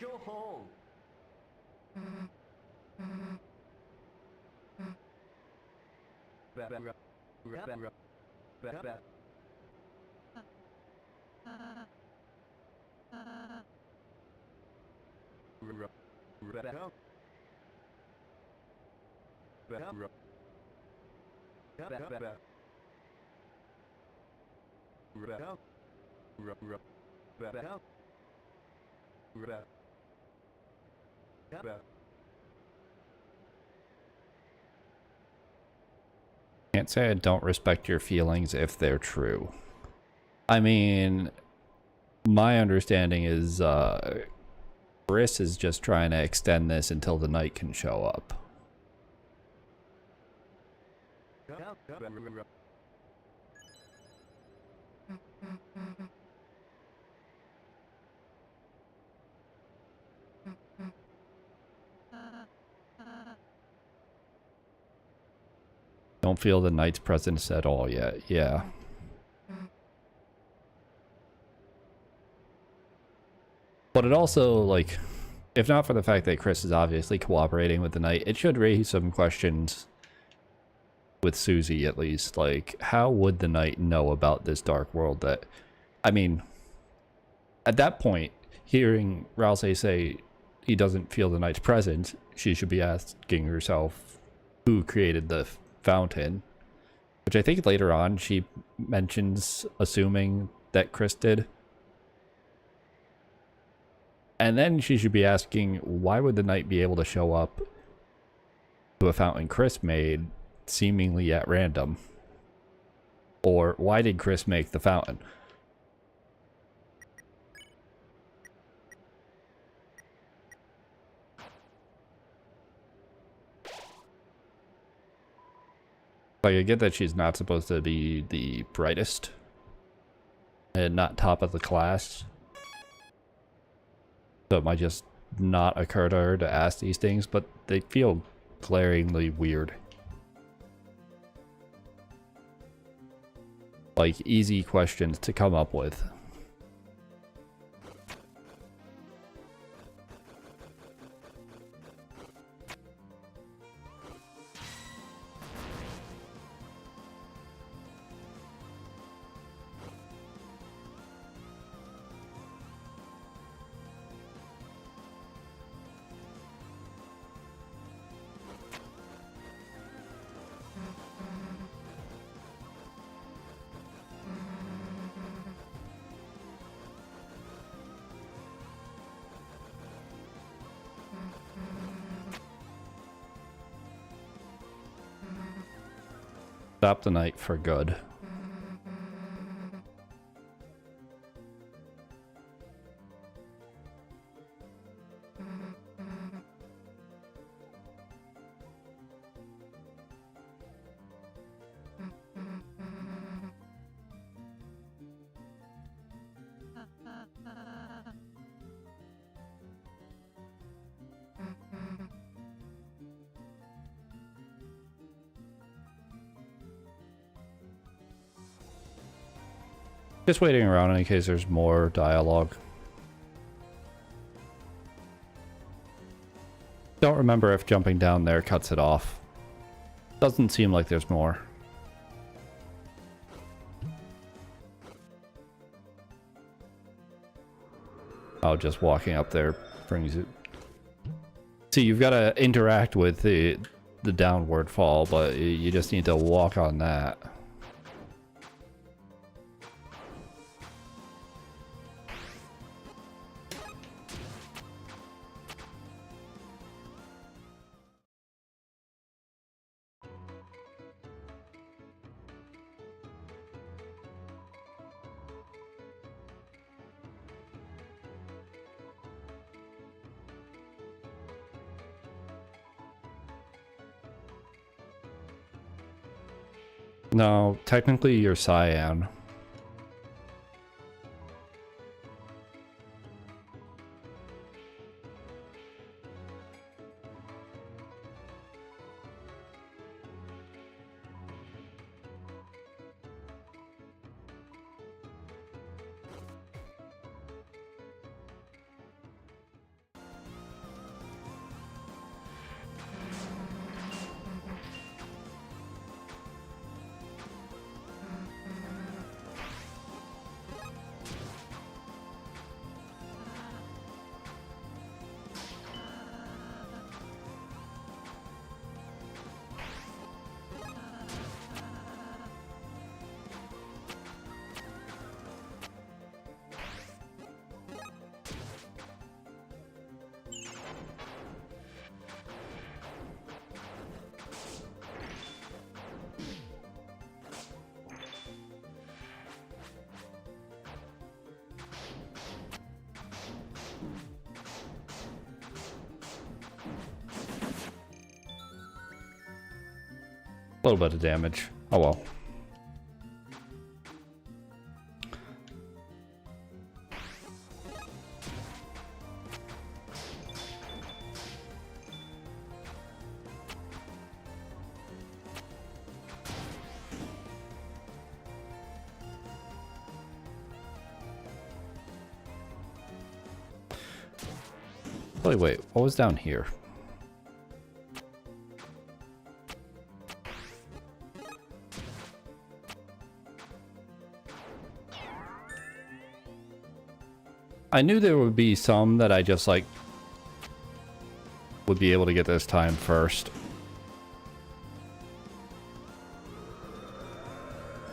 Go home. Can't say I don't respect your feelings if they're true. I mean, my understanding is Chris is just trying to extend this until the knight can show up. Don't feel the knight's presence at all yet. Yeah. But it also, like, if not for the fact that Chris is obviously cooperating with the knight, it should raise some questions with Susie, at least. Like, how would the knight know about this dark world that... I mean, At that point, hearing Rousey say he doesn't feel the knight's presence, she should be asking herself who created the fountain, which I think later on she mentions assuming that Chris did. And then she should be asking, why would the knight be able to show up to a fountain Chris made seemingly at random? Or why did Chris make the fountain? Like, I get that she's not supposed to be the brightest and not top of the class, so it might just not occur to her to ask these things, but they feel glaringly weird. Like, easy questions to come up with. Stop the night for good. Just waiting around in case there's more dialogue. Don't remember if jumping down there cuts it off. Doesn't seem like there's more. Oh, just walking up there brings it. See, you've got to interact with the downward fall, but you just need to walk on that. No, technically you're cyan. A little bit of damage. Oh well. Wait, what was down here? I knew there would be some that I just like would be able to get this time first.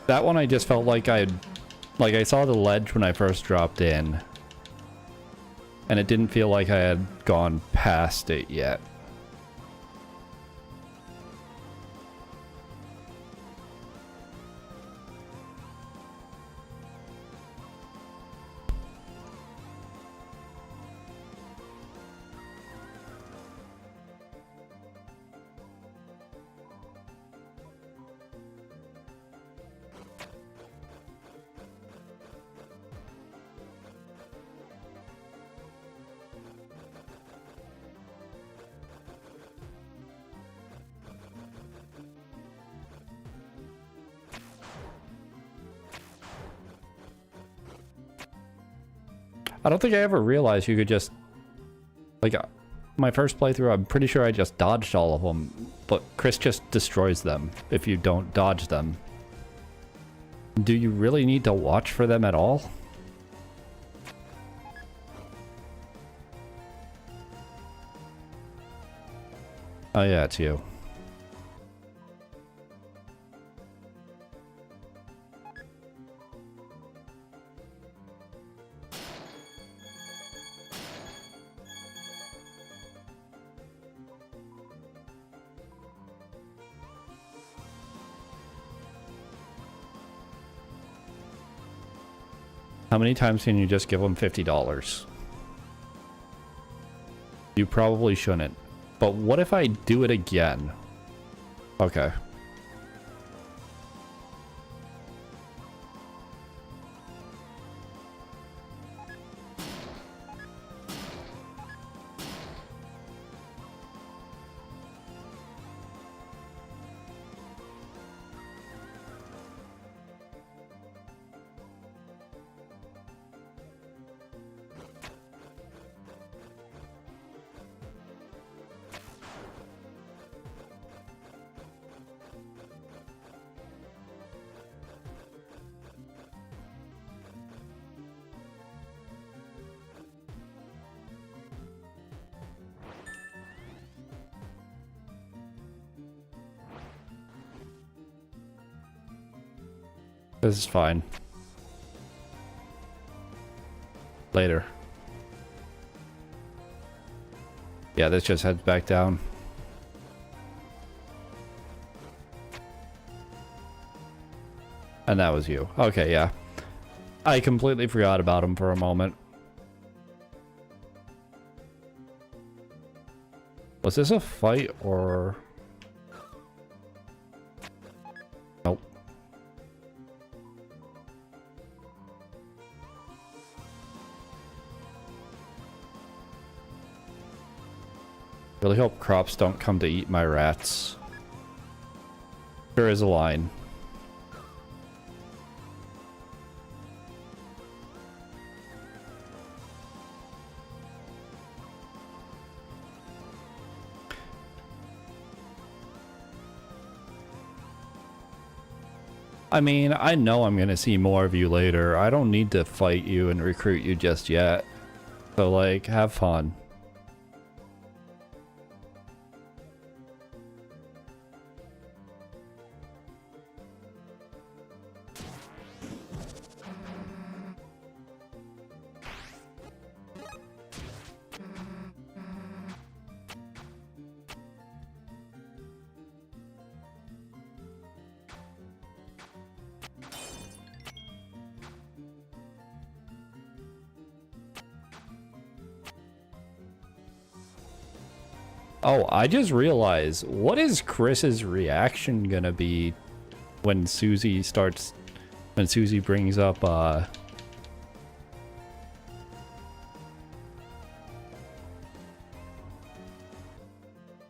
That one I just felt like I saw the ledge when I first dropped in, and it didn't feel like I had gone past it yet. I don't think I ever realized you could just, like, my first playthrough, I'm pretty sure I just dodged all of them, but Chris just destroys them if you don't dodge them. Do you really need to watch for them at all? Oh yeah, it's you. How many times can you just give them $50? You probably shouldn't. But what if I do it again? Okay. This is fine. Later. Yeah, this just heads back down. And that was you. Okay, yeah. I completely forgot about him for a moment. Was this a fight or... Nope. Really hope crops don't come to eat my rats. There is a line. I mean, I know I'm gonna see more of you later. I don't need to fight you and recruit you just yet. So, like, have fun. Oh, I just realized, what is Chris's reaction gonna be when Susie brings up,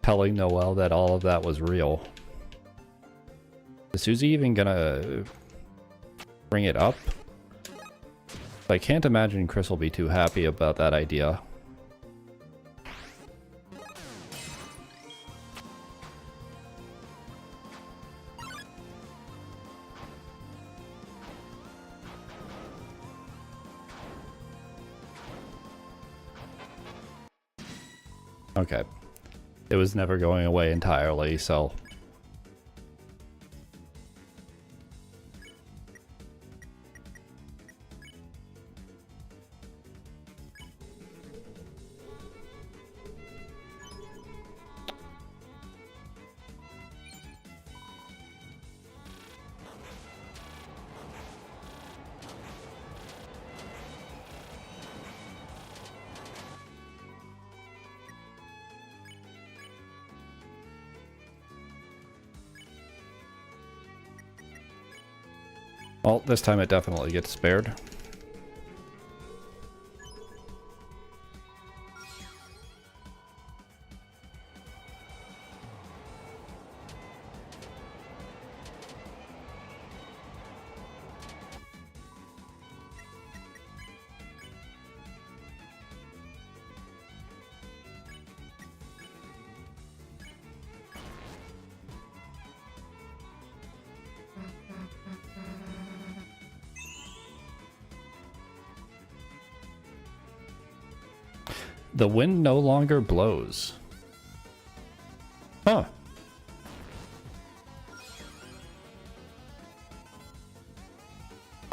telling Noelle that all of that was real? Is Susie even gonna bring it up? I can't imagine Chris will be too happy about that idea. Okay. It was never going away entirely, so... Well, this time it definitely gets spared. The wind no longer blows. Huh.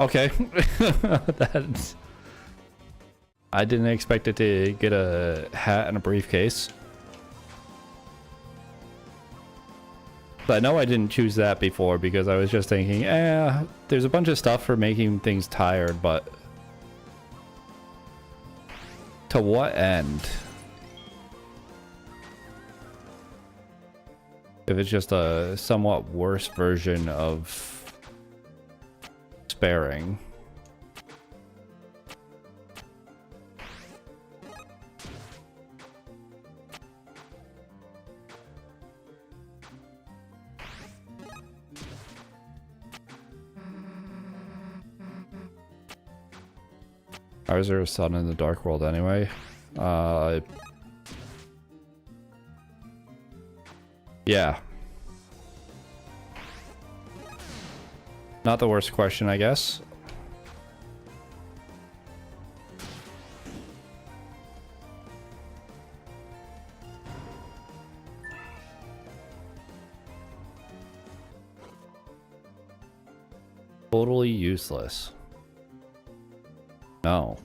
Okay. That's... I didn't expect it to get a hat and a briefcase. But I know I didn't choose that before because I was just thinking, there's a bunch of stuff for making things tired, but... to what end? If it's just a somewhat worse version of sparing. Or is there a sun in the dark world anyway? Yeah. Not the worst question, I guess. Totally useless. No.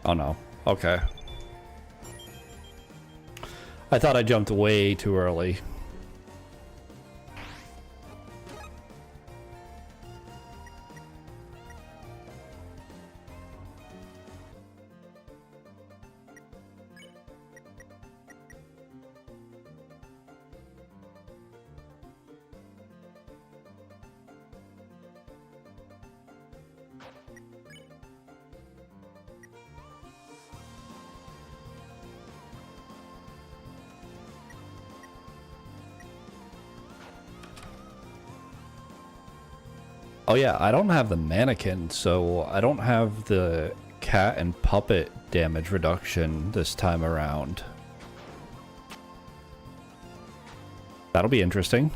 Oh no. Okay. I thought I jumped way too early. Oh yeah, I don't have the mannequin, so I don't have the cat and puppet damage reduction this time around. That'll be interesting.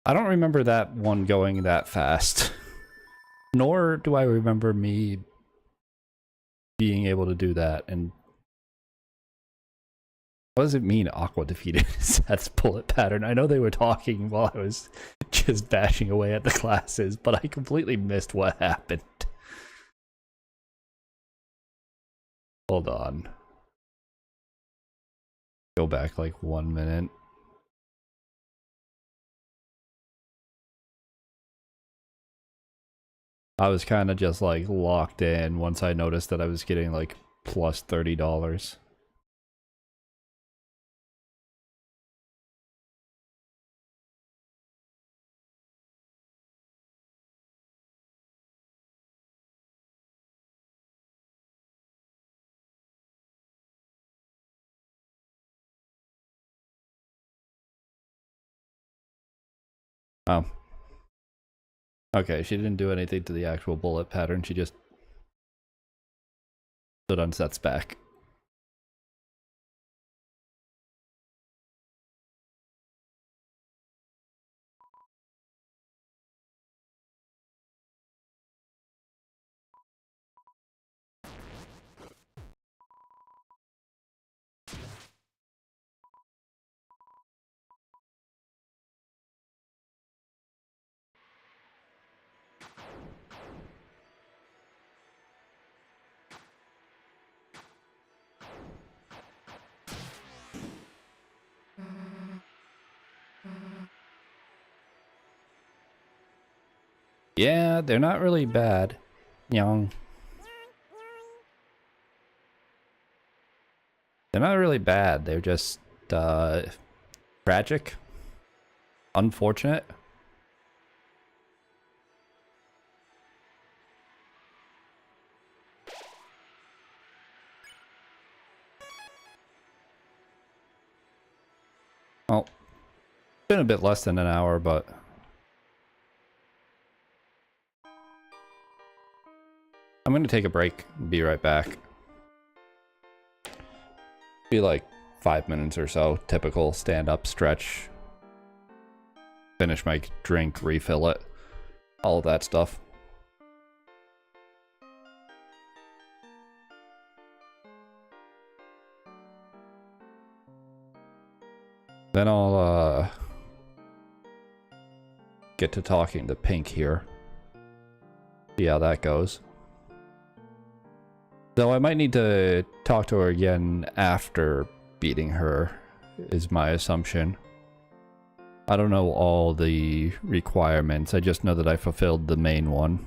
I don't remember that one going that fast. Nor do I remember me being able to do that. And what does it mean Aqua defeated Seth's bullet pattern? I know they were talking while I was just bashing away at the classes, but I completely missed what happened. Hold on. Go back like 1 minute. I was kind of just like locked in once I noticed that I was getting like plus $30. Oh. Okay, she didn't do anything to the actual bullet pattern, she just stood on Seth's back. Yeah, they're not really bad. Young. They're not really bad, they're just, tragic. Unfortunate. Well, it's been a bit less than an hour, but I'm gonna take a break and be right back. Be like 5 minutes or so, typical stand-up stretch. Finish my drink, refill it, all of that stuff. Then I'll get to talking to Pink here. See how that goes. Though I might need to talk to her again after beating her, is my assumption. I don't know all the requirements, I just know that I fulfilled the main one.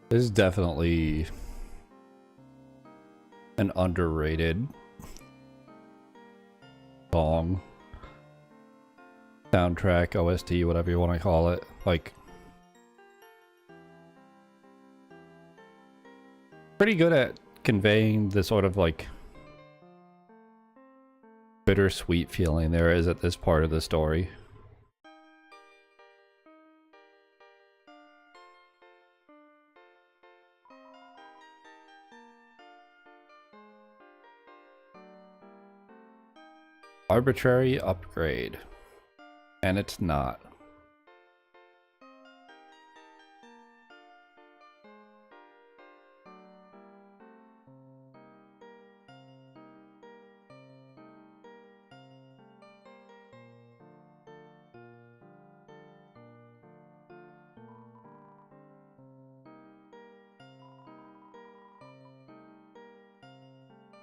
This is definitely an underrated song. Soundtrack, OST, whatever you want to call it. Like, pretty good at conveying the sort of like bittersweet feeling there is at this part of the story. Arbitrary upgrade. And it's not.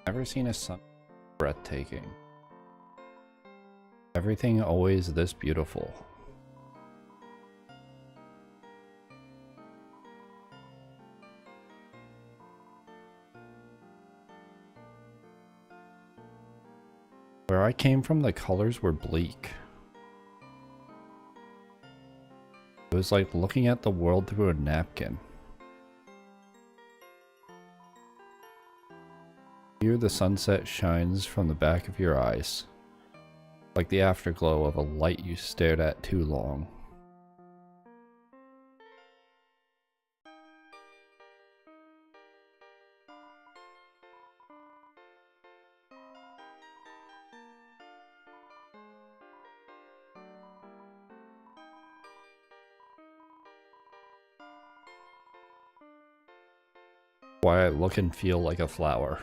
Never seen a sun breathtaking. Everything always this beautiful. Where I came from, the colors were bleak. It was like looking at the world through a napkin. Here the sunset shines from the back of your eyes, like the afterglow of a light you stared at too long. Why I look and feel like a flower.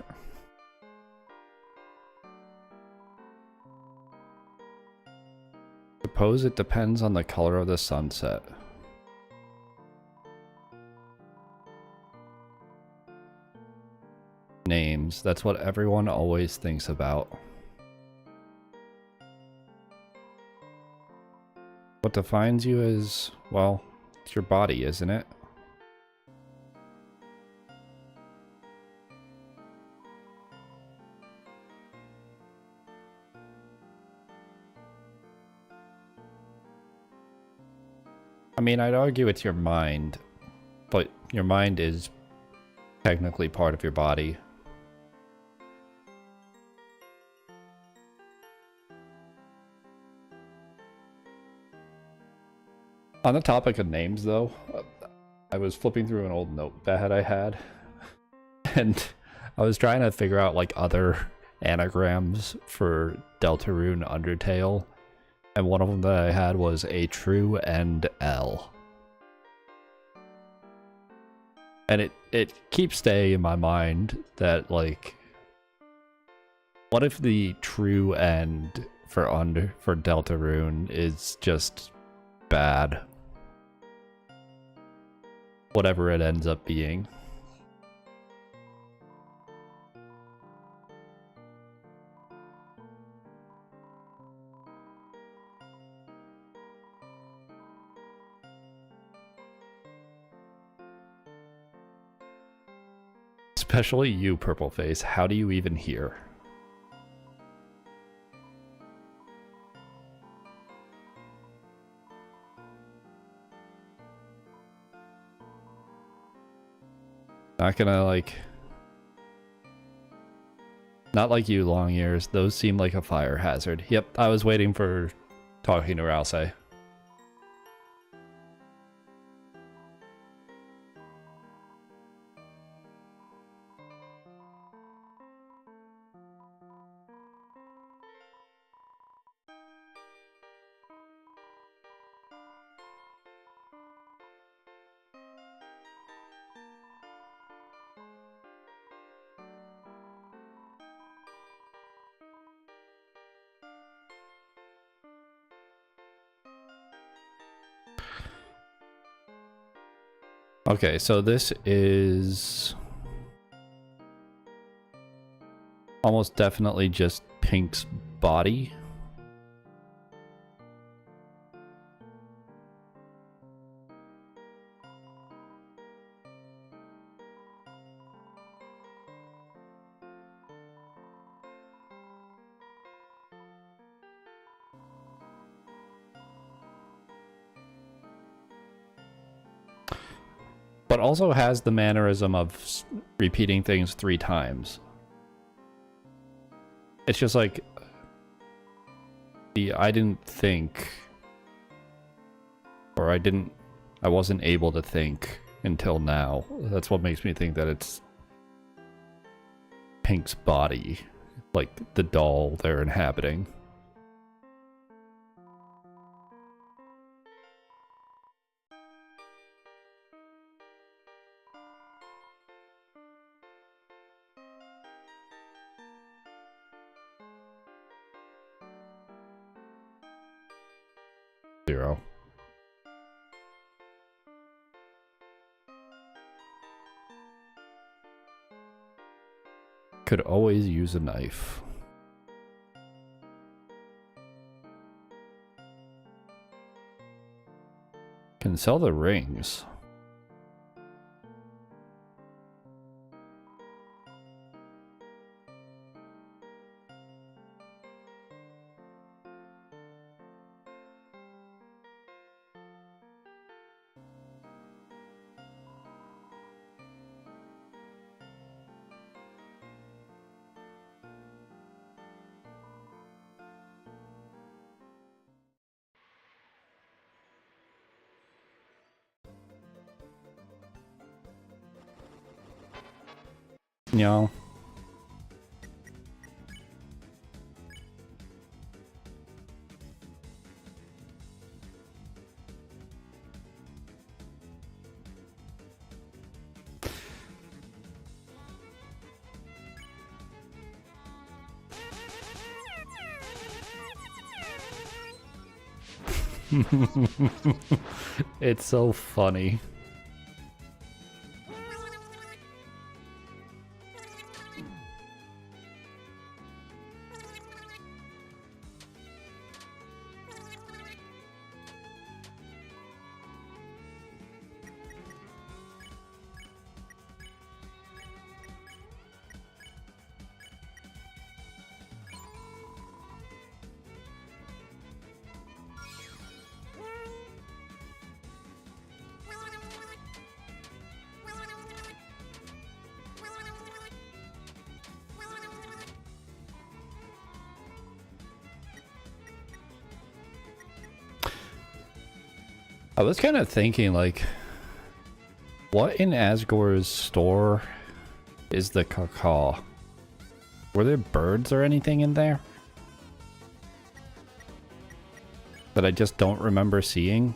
Suppose it depends on the color of the sunset. Names, that's what everyone always thinks about. What defines you is, well, it's your body, isn't it? I mean, I'd argue it's your mind, but your mind is technically part of your body. On the topic of names, though, I was flipping through an old notepad I had, and I was trying to figure out like other anagrams for Deltarune Undertale. And one of them that I had was a true end L. And it keeps staying in my mind that, like, what if the true end for Deltarune is just bad? Whatever it ends up being. Especially you, Purple Face. How do you even hear? Not gonna like... Not like you, Long Ears. Those seem like a fire hazard. Yep, I was waiting for talking to Rouse. Okay, so this is almost definitely just Pink's body. but also has the mannerism of repeating things 3 times. It's just like I didn't think, or I wasn't able to think until now. That's what makes me think that it's Pink's body, like the doll they're inhabiting. Zero. Could always use a knife. Can sell the rings. No. It's so funny. I was kind of thinking, like, what in Asgore's store is the caca? Were there birds or anything in there that I just don't remember seeing?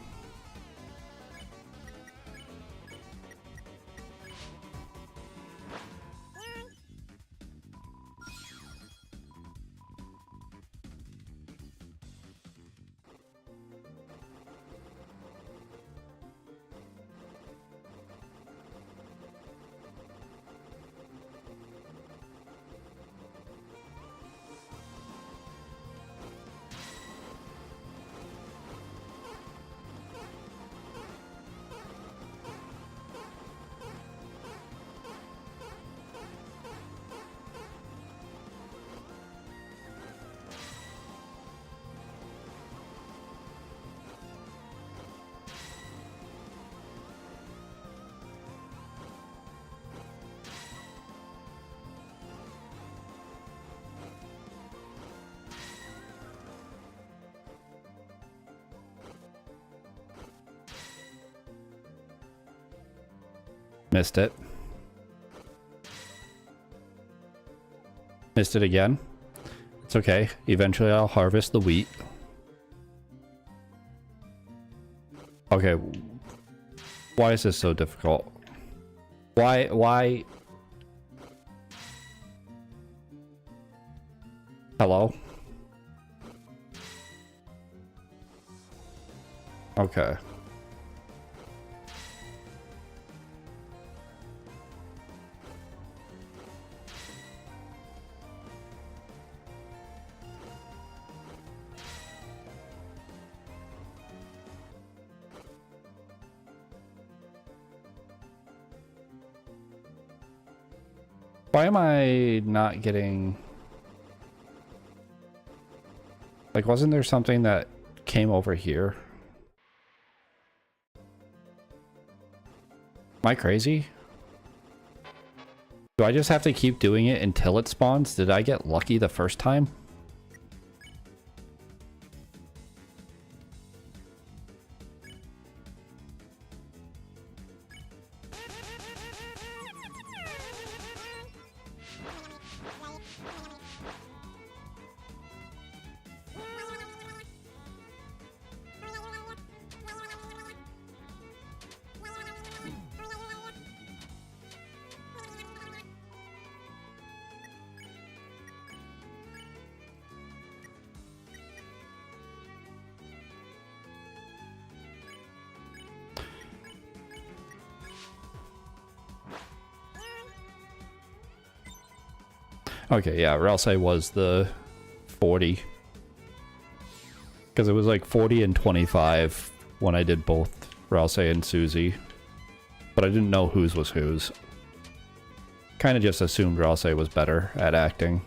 Missed it. Missed it again. It's okay. Eventually I'll harvest the wheat. Okay. Why is this so difficult? Why? Hello? Okay. Why am I not getting... Like, wasn't there something that came over here? I crazy? Do I just have to keep doing it until it spawns? Did I get lucky the first time? Okay, yeah, Ralsei was the 40. Because it was like 40 and 25 when I did both Ralsei and Susie. But I didn't know whose was whose. Kind of just assumed Ralsei was better at acting.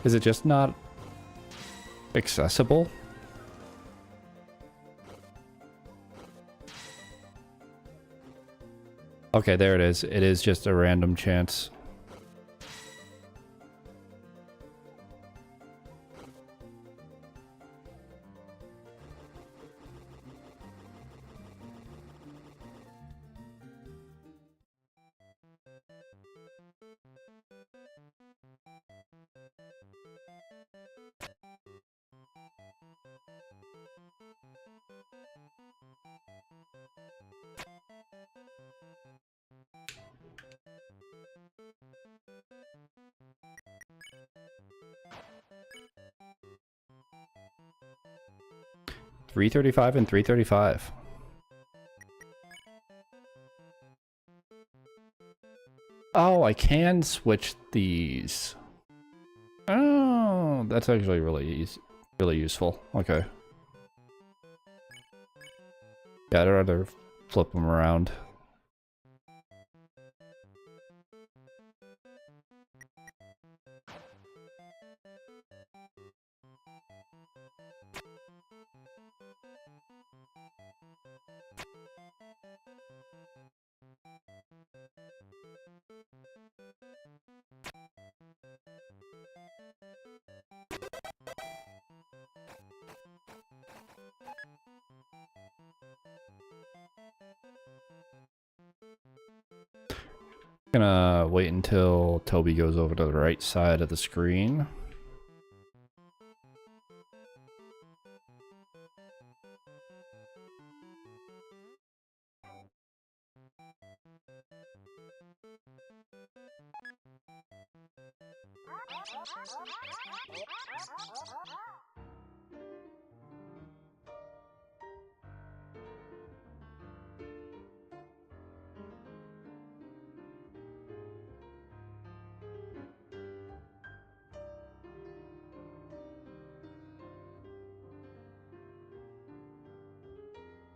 Is it just not accessible? Okay, there it is. It is just a random chance. $335 and $335. Oh, I can switch these. Oh, that's actually really easy, really useful. Okay. Yeah, I'd rather flip them around. Gonna wait until Toby goes over to the right side of the screen.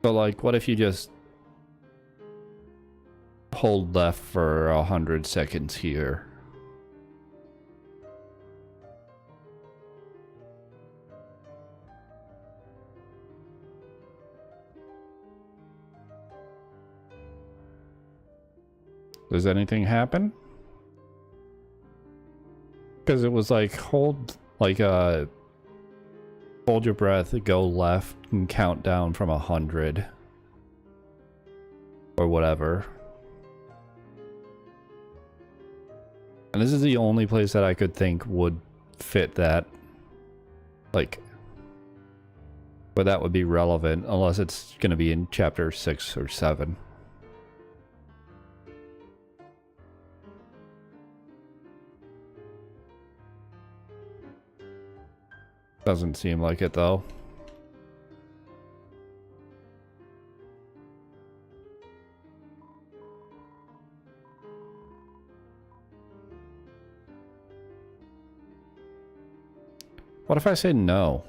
So like, what if you just hold left for 100 seconds here? Does anything happen? Because it was like, hold your breath, go left, and count down from 100. Or whatever. And this is the only place that I could think would fit that. Like, but that would be relevant unless it's going to be in chapter 6 or 7. Doesn't seem like it though. What if I say no?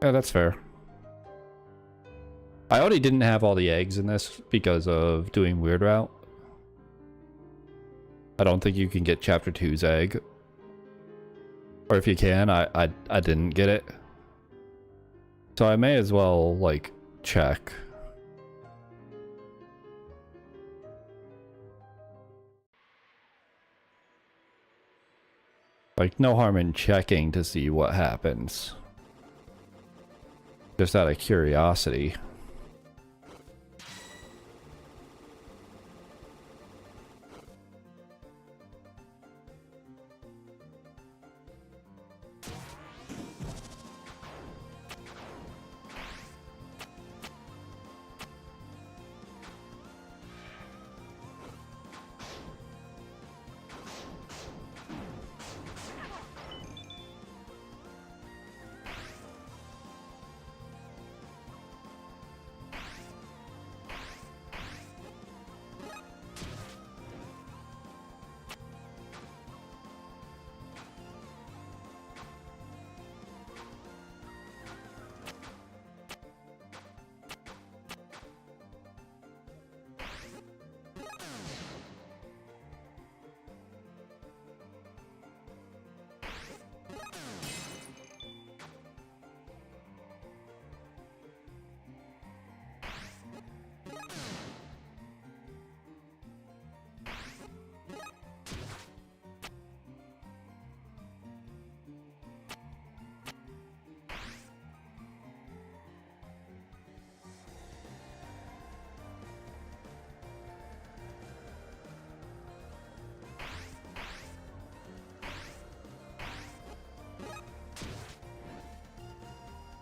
Yeah, that's fair. I already didn't have all the eggs in this because of doing Weird Route. I don't think you can get chapter 2's egg. Or if you can, I didn't get it. So I may as well, like, check. Like, no harm in checking to see what happens. Just out of curiosity.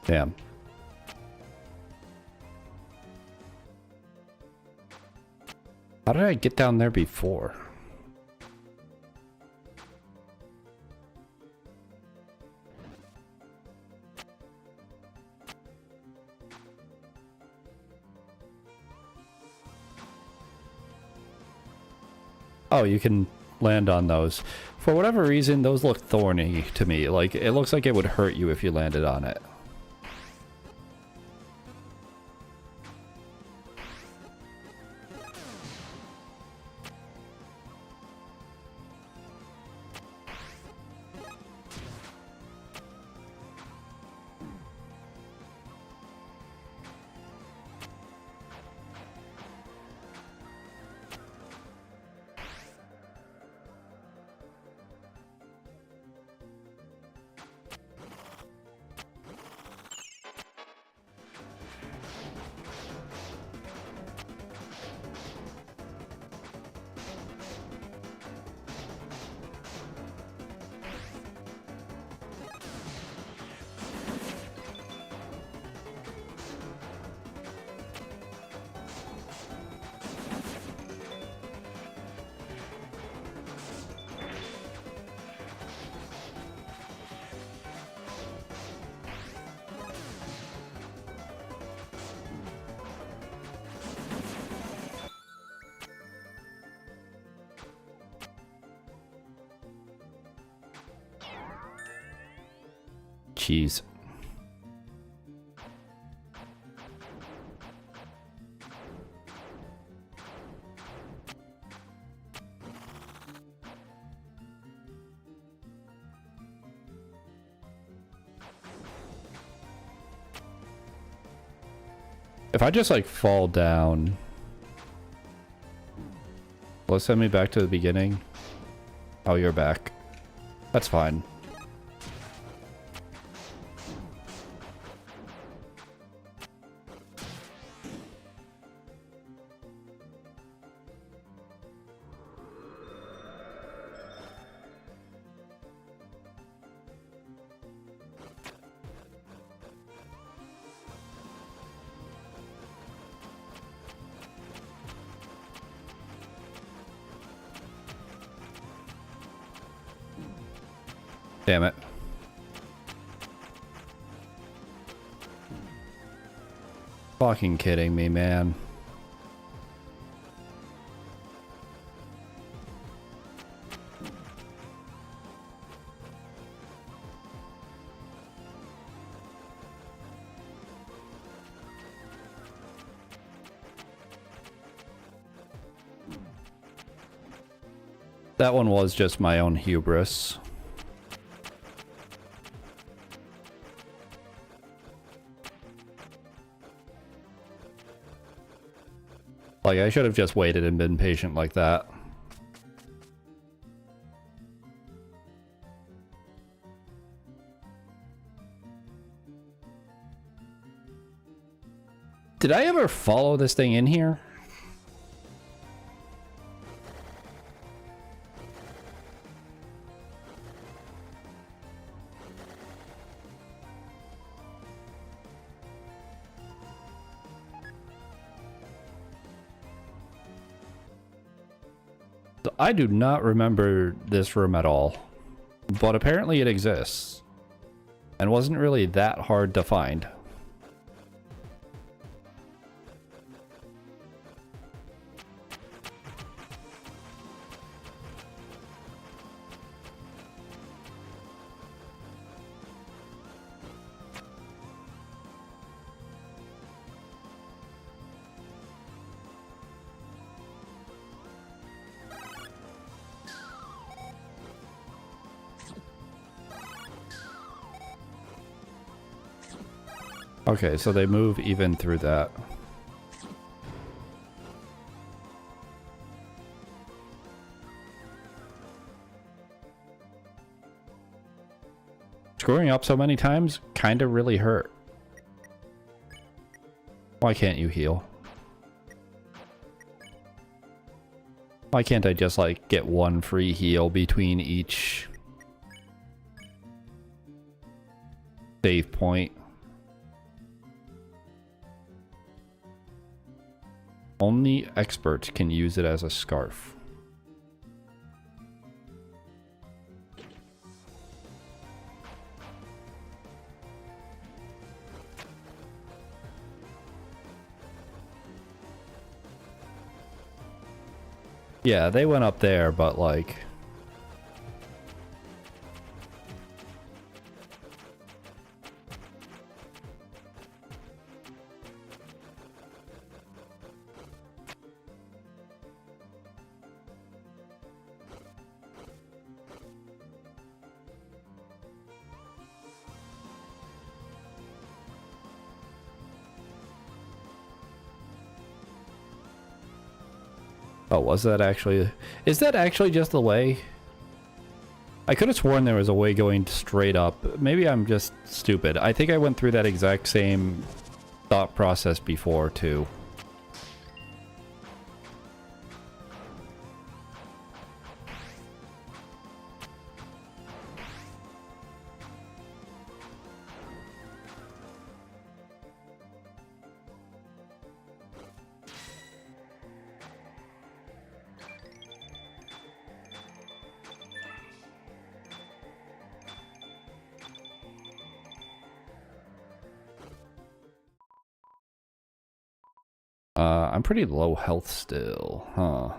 Damn. How did I get down there before? Oh, you can land on those. For whatever reason, those look thorny to me. Like, it looks like it would hurt you if you landed on it. Jeez. If I just like fall down, will it send me back to the beginning? Oh, you're back. That's fine. Damn it. Fucking kidding me, man. That one was just my own hubris. Like, I should have just waited and been patient like that. Did I ever follow this thing in here? I do not remember this room at all, but apparently it exists and wasn't really that hard to find. Okay, so they move even through that. Screwing up so many times kinda really hurt. Why can't you heal? Why can't I just, like, get one free heal between each save point? Only experts can use it as a scarf. Yeah, they went up there, but like... Oh, was that actually... Is that actually just the way? I could have sworn there was a way going straight up. Maybe I'm just stupid. I think I went through that exact same thought process before, too. I'm pretty low health still, huh?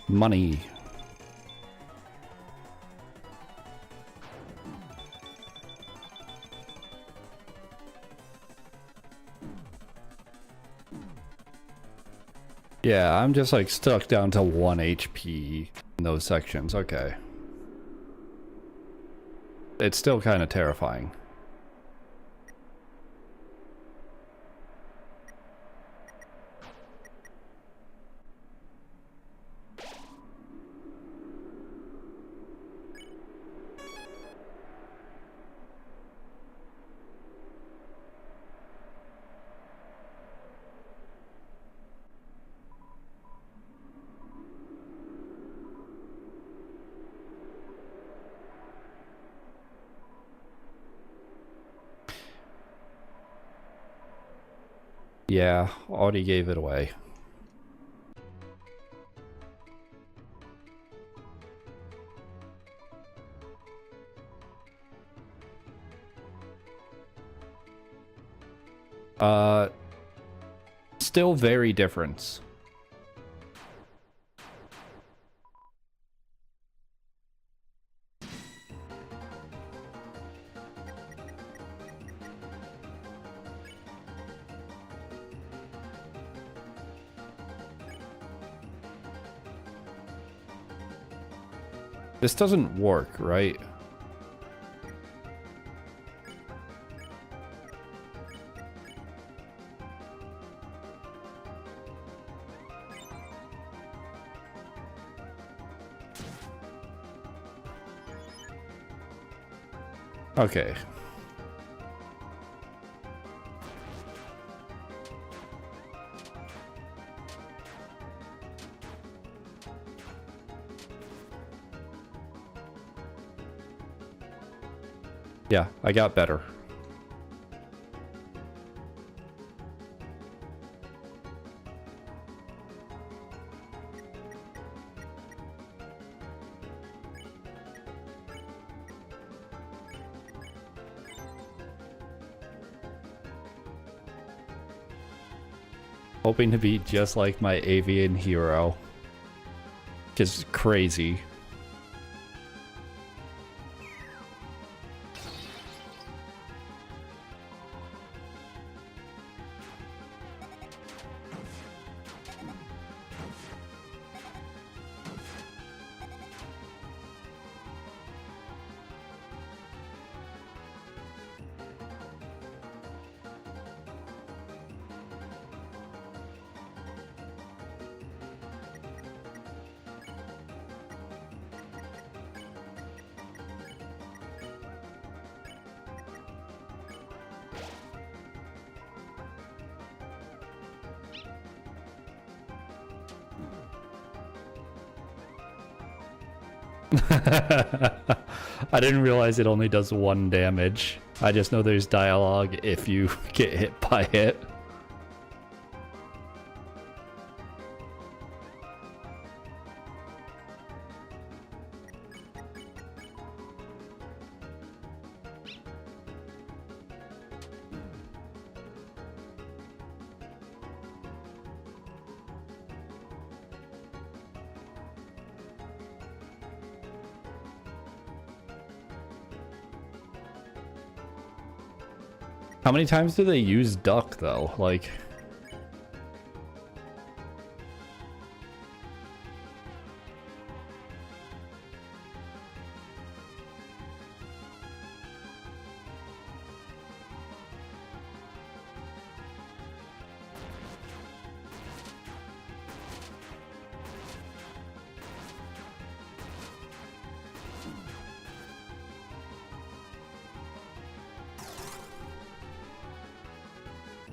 Money. Yeah, I'm just like stuck down to 1 HP in those sections. Okay. It's still kind of terrifying. Yeah, already gave it away. Still very different. This doesn't work, right? Okay. Yeah, I got better. Hoping to be just like my avian hero. Just crazy. I didn't realize it only does 1 damage. I just know there's dialogue if you get hit by it. How many times do they use duck though? Like,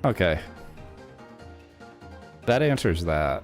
okay. That answers that.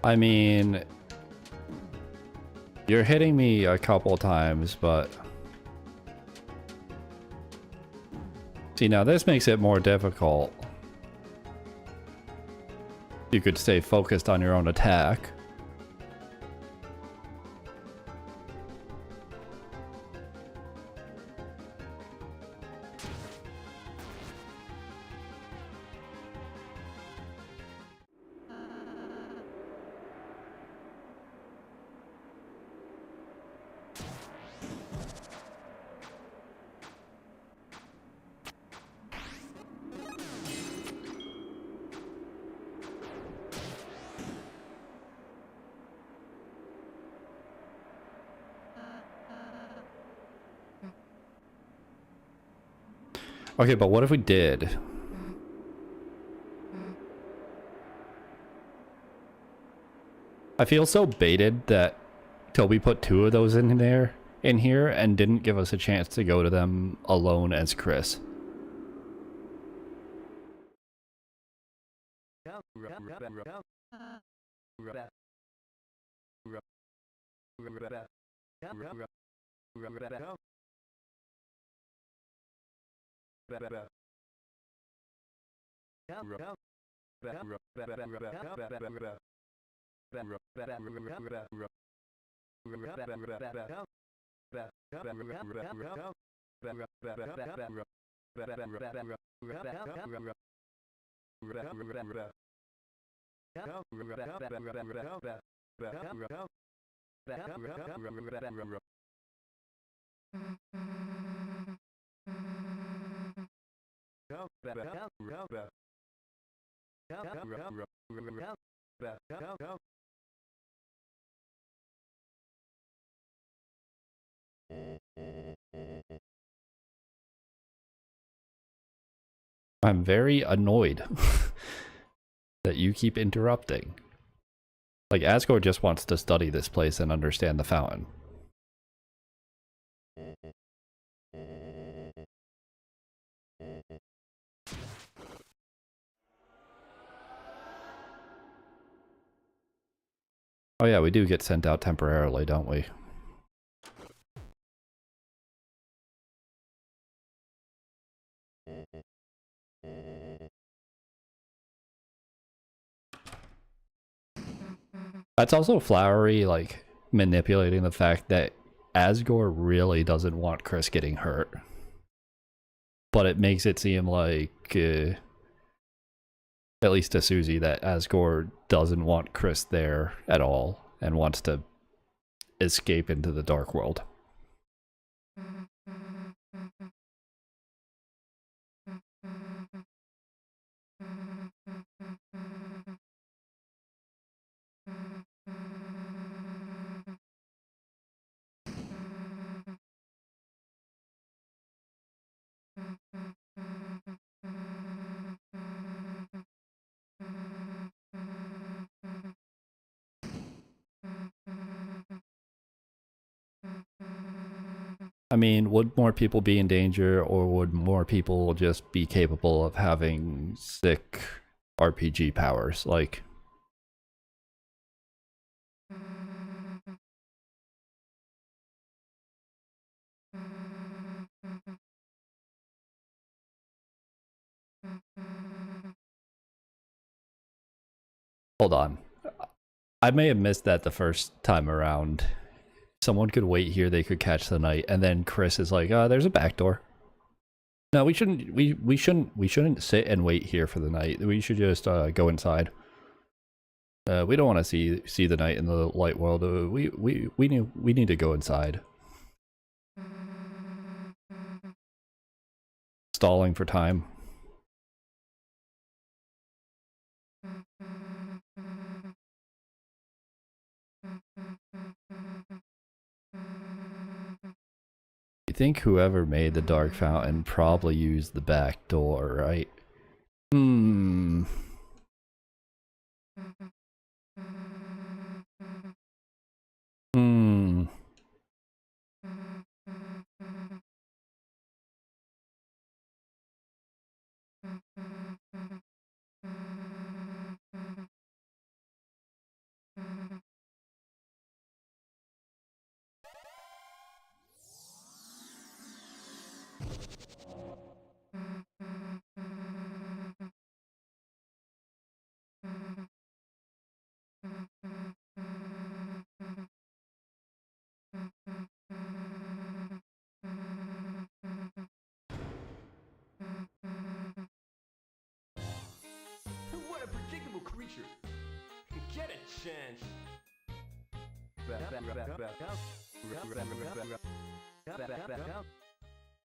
I mean, you're hitting me a couple times, but see, now this makes it more difficult. You could stay focused on your own attack. Okay, but what if we did? I feel so baited that Toby put 2 of those in here and didn't give us a chance to go to them alone as Chris. I'm very annoyed that you keep interrupting. Like, Asgore just wants to study this place and understand the fountain. Oh yeah, we do get sent out temporarily, don't we? That's also Flowery, like, manipulating the fact that Asgore really doesn't want Chris getting hurt. But it makes it seem like, at least to Susie, that Asgore doesn't want Chris there at all and wants to escape into the dark world. I mean, would more people be in danger, or would more people just be capable of having sick RPG powers? Like, hold on. I may have missed that the first time around. Someone could wait here, they could catch the night, and then Chris is like, there's a back door. No, we shouldn't sit and wait here for the night. We should just go inside. We don't want to see the night in the light world. We need to go inside. Stalling for time. You think whoever made the dark fountain probably used the back door, right? Hmm. Hmm. What a predictable creature. Get a chance.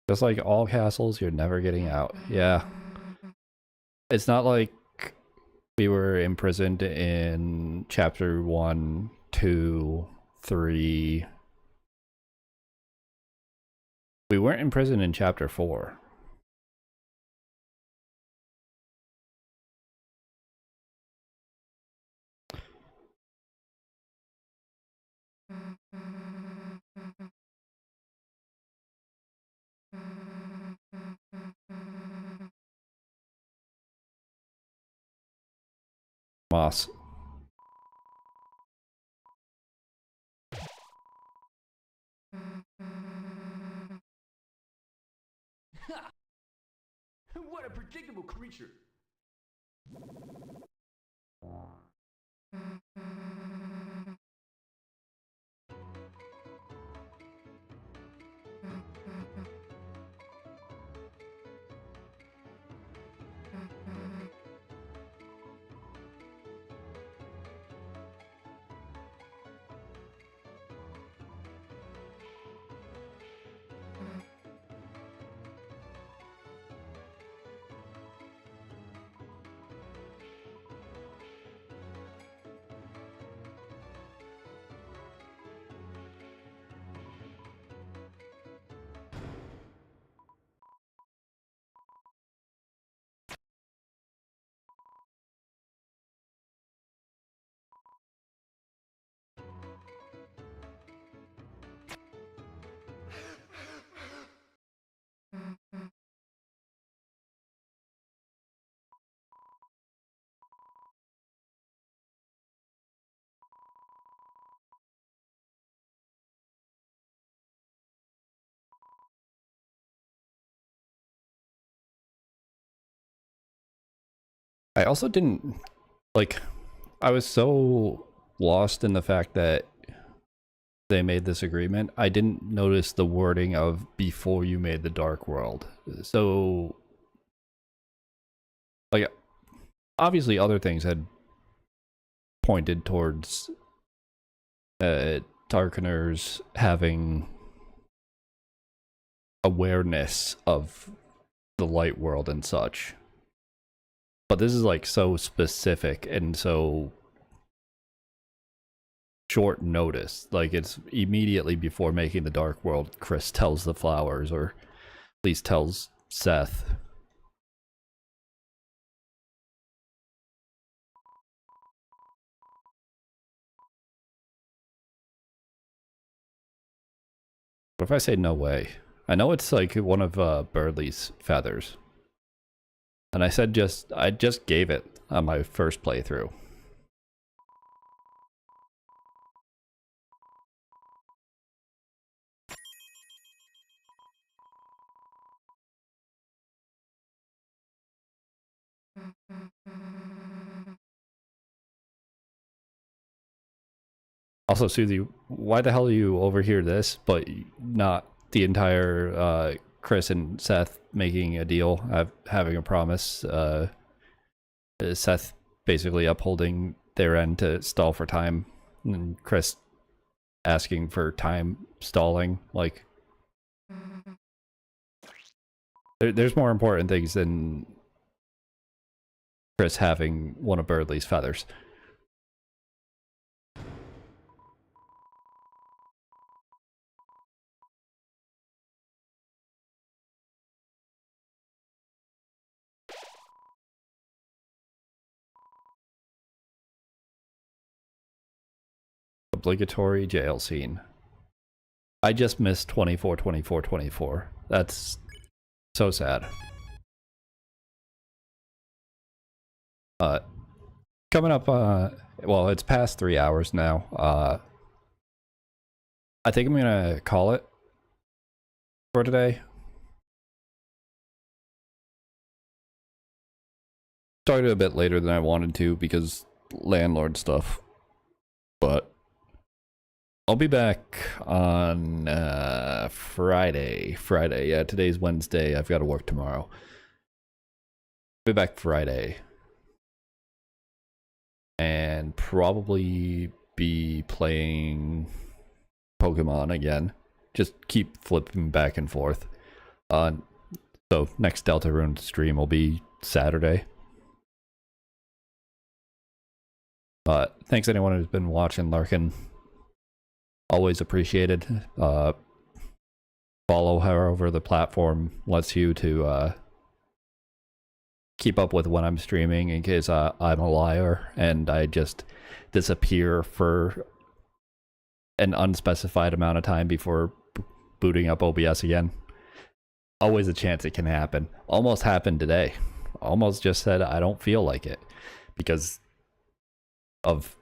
Just like all castles, you're never getting out. Yeah. It's not like we were imprisoned in chapter 1, 2, 3. We weren't imprisoned in chapter 4. Moss. Ha! What a predictable creature. I also didn't, like, I was so lost in the fact that they made this agreement, I didn't notice the wording of before you made the Dark World. So, like, obviously other things had pointed towards Darkeners having awareness of the light world and such. But this is like so specific and so short notice. Like, it's immediately before making the Dark World, Chris tells the flowers, or at least tells Seth. What if I say no way? I know it's like one of Birdley's feathers. And I said I just gave it on my first playthrough. Also, Susie, why the hell do you overhear this, but not the entire Chris and Seth making a deal, having a promise? Seth basically upholding their end to stall for time, and Chris asking for time stalling. Like, there's more important things than Chris having one of Birdley's feathers. Obligatory jail scene. I just missed 24, 24, 24. That's so sad. Coming up, well, it's past 3 hours now. I think I'm gonna call it for today. Started a bit later than I wanted to because landlord stuff, but I'll be back on Friday. Yeah, today's Wednesday. I've got to work tomorrow. Be back Friday. And probably be playing Pokemon again. Just keep flipping back and forth. So next Deltarune stream will be Saturday. Thanks anyone who's been watching, lurking. Always appreciated. Follow however the platform lets you to keep up with when I'm streaming, in case I'm a liar and I just disappear for an unspecified amount of time before booting up OBS again. Always a chance it can happen. Almost happened today. Almost just said I don't feel like it, because of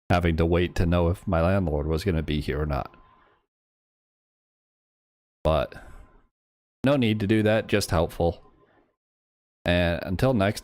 having to wait to know if my landlord was going to be here or not. But no need to do that, just helpful. And until next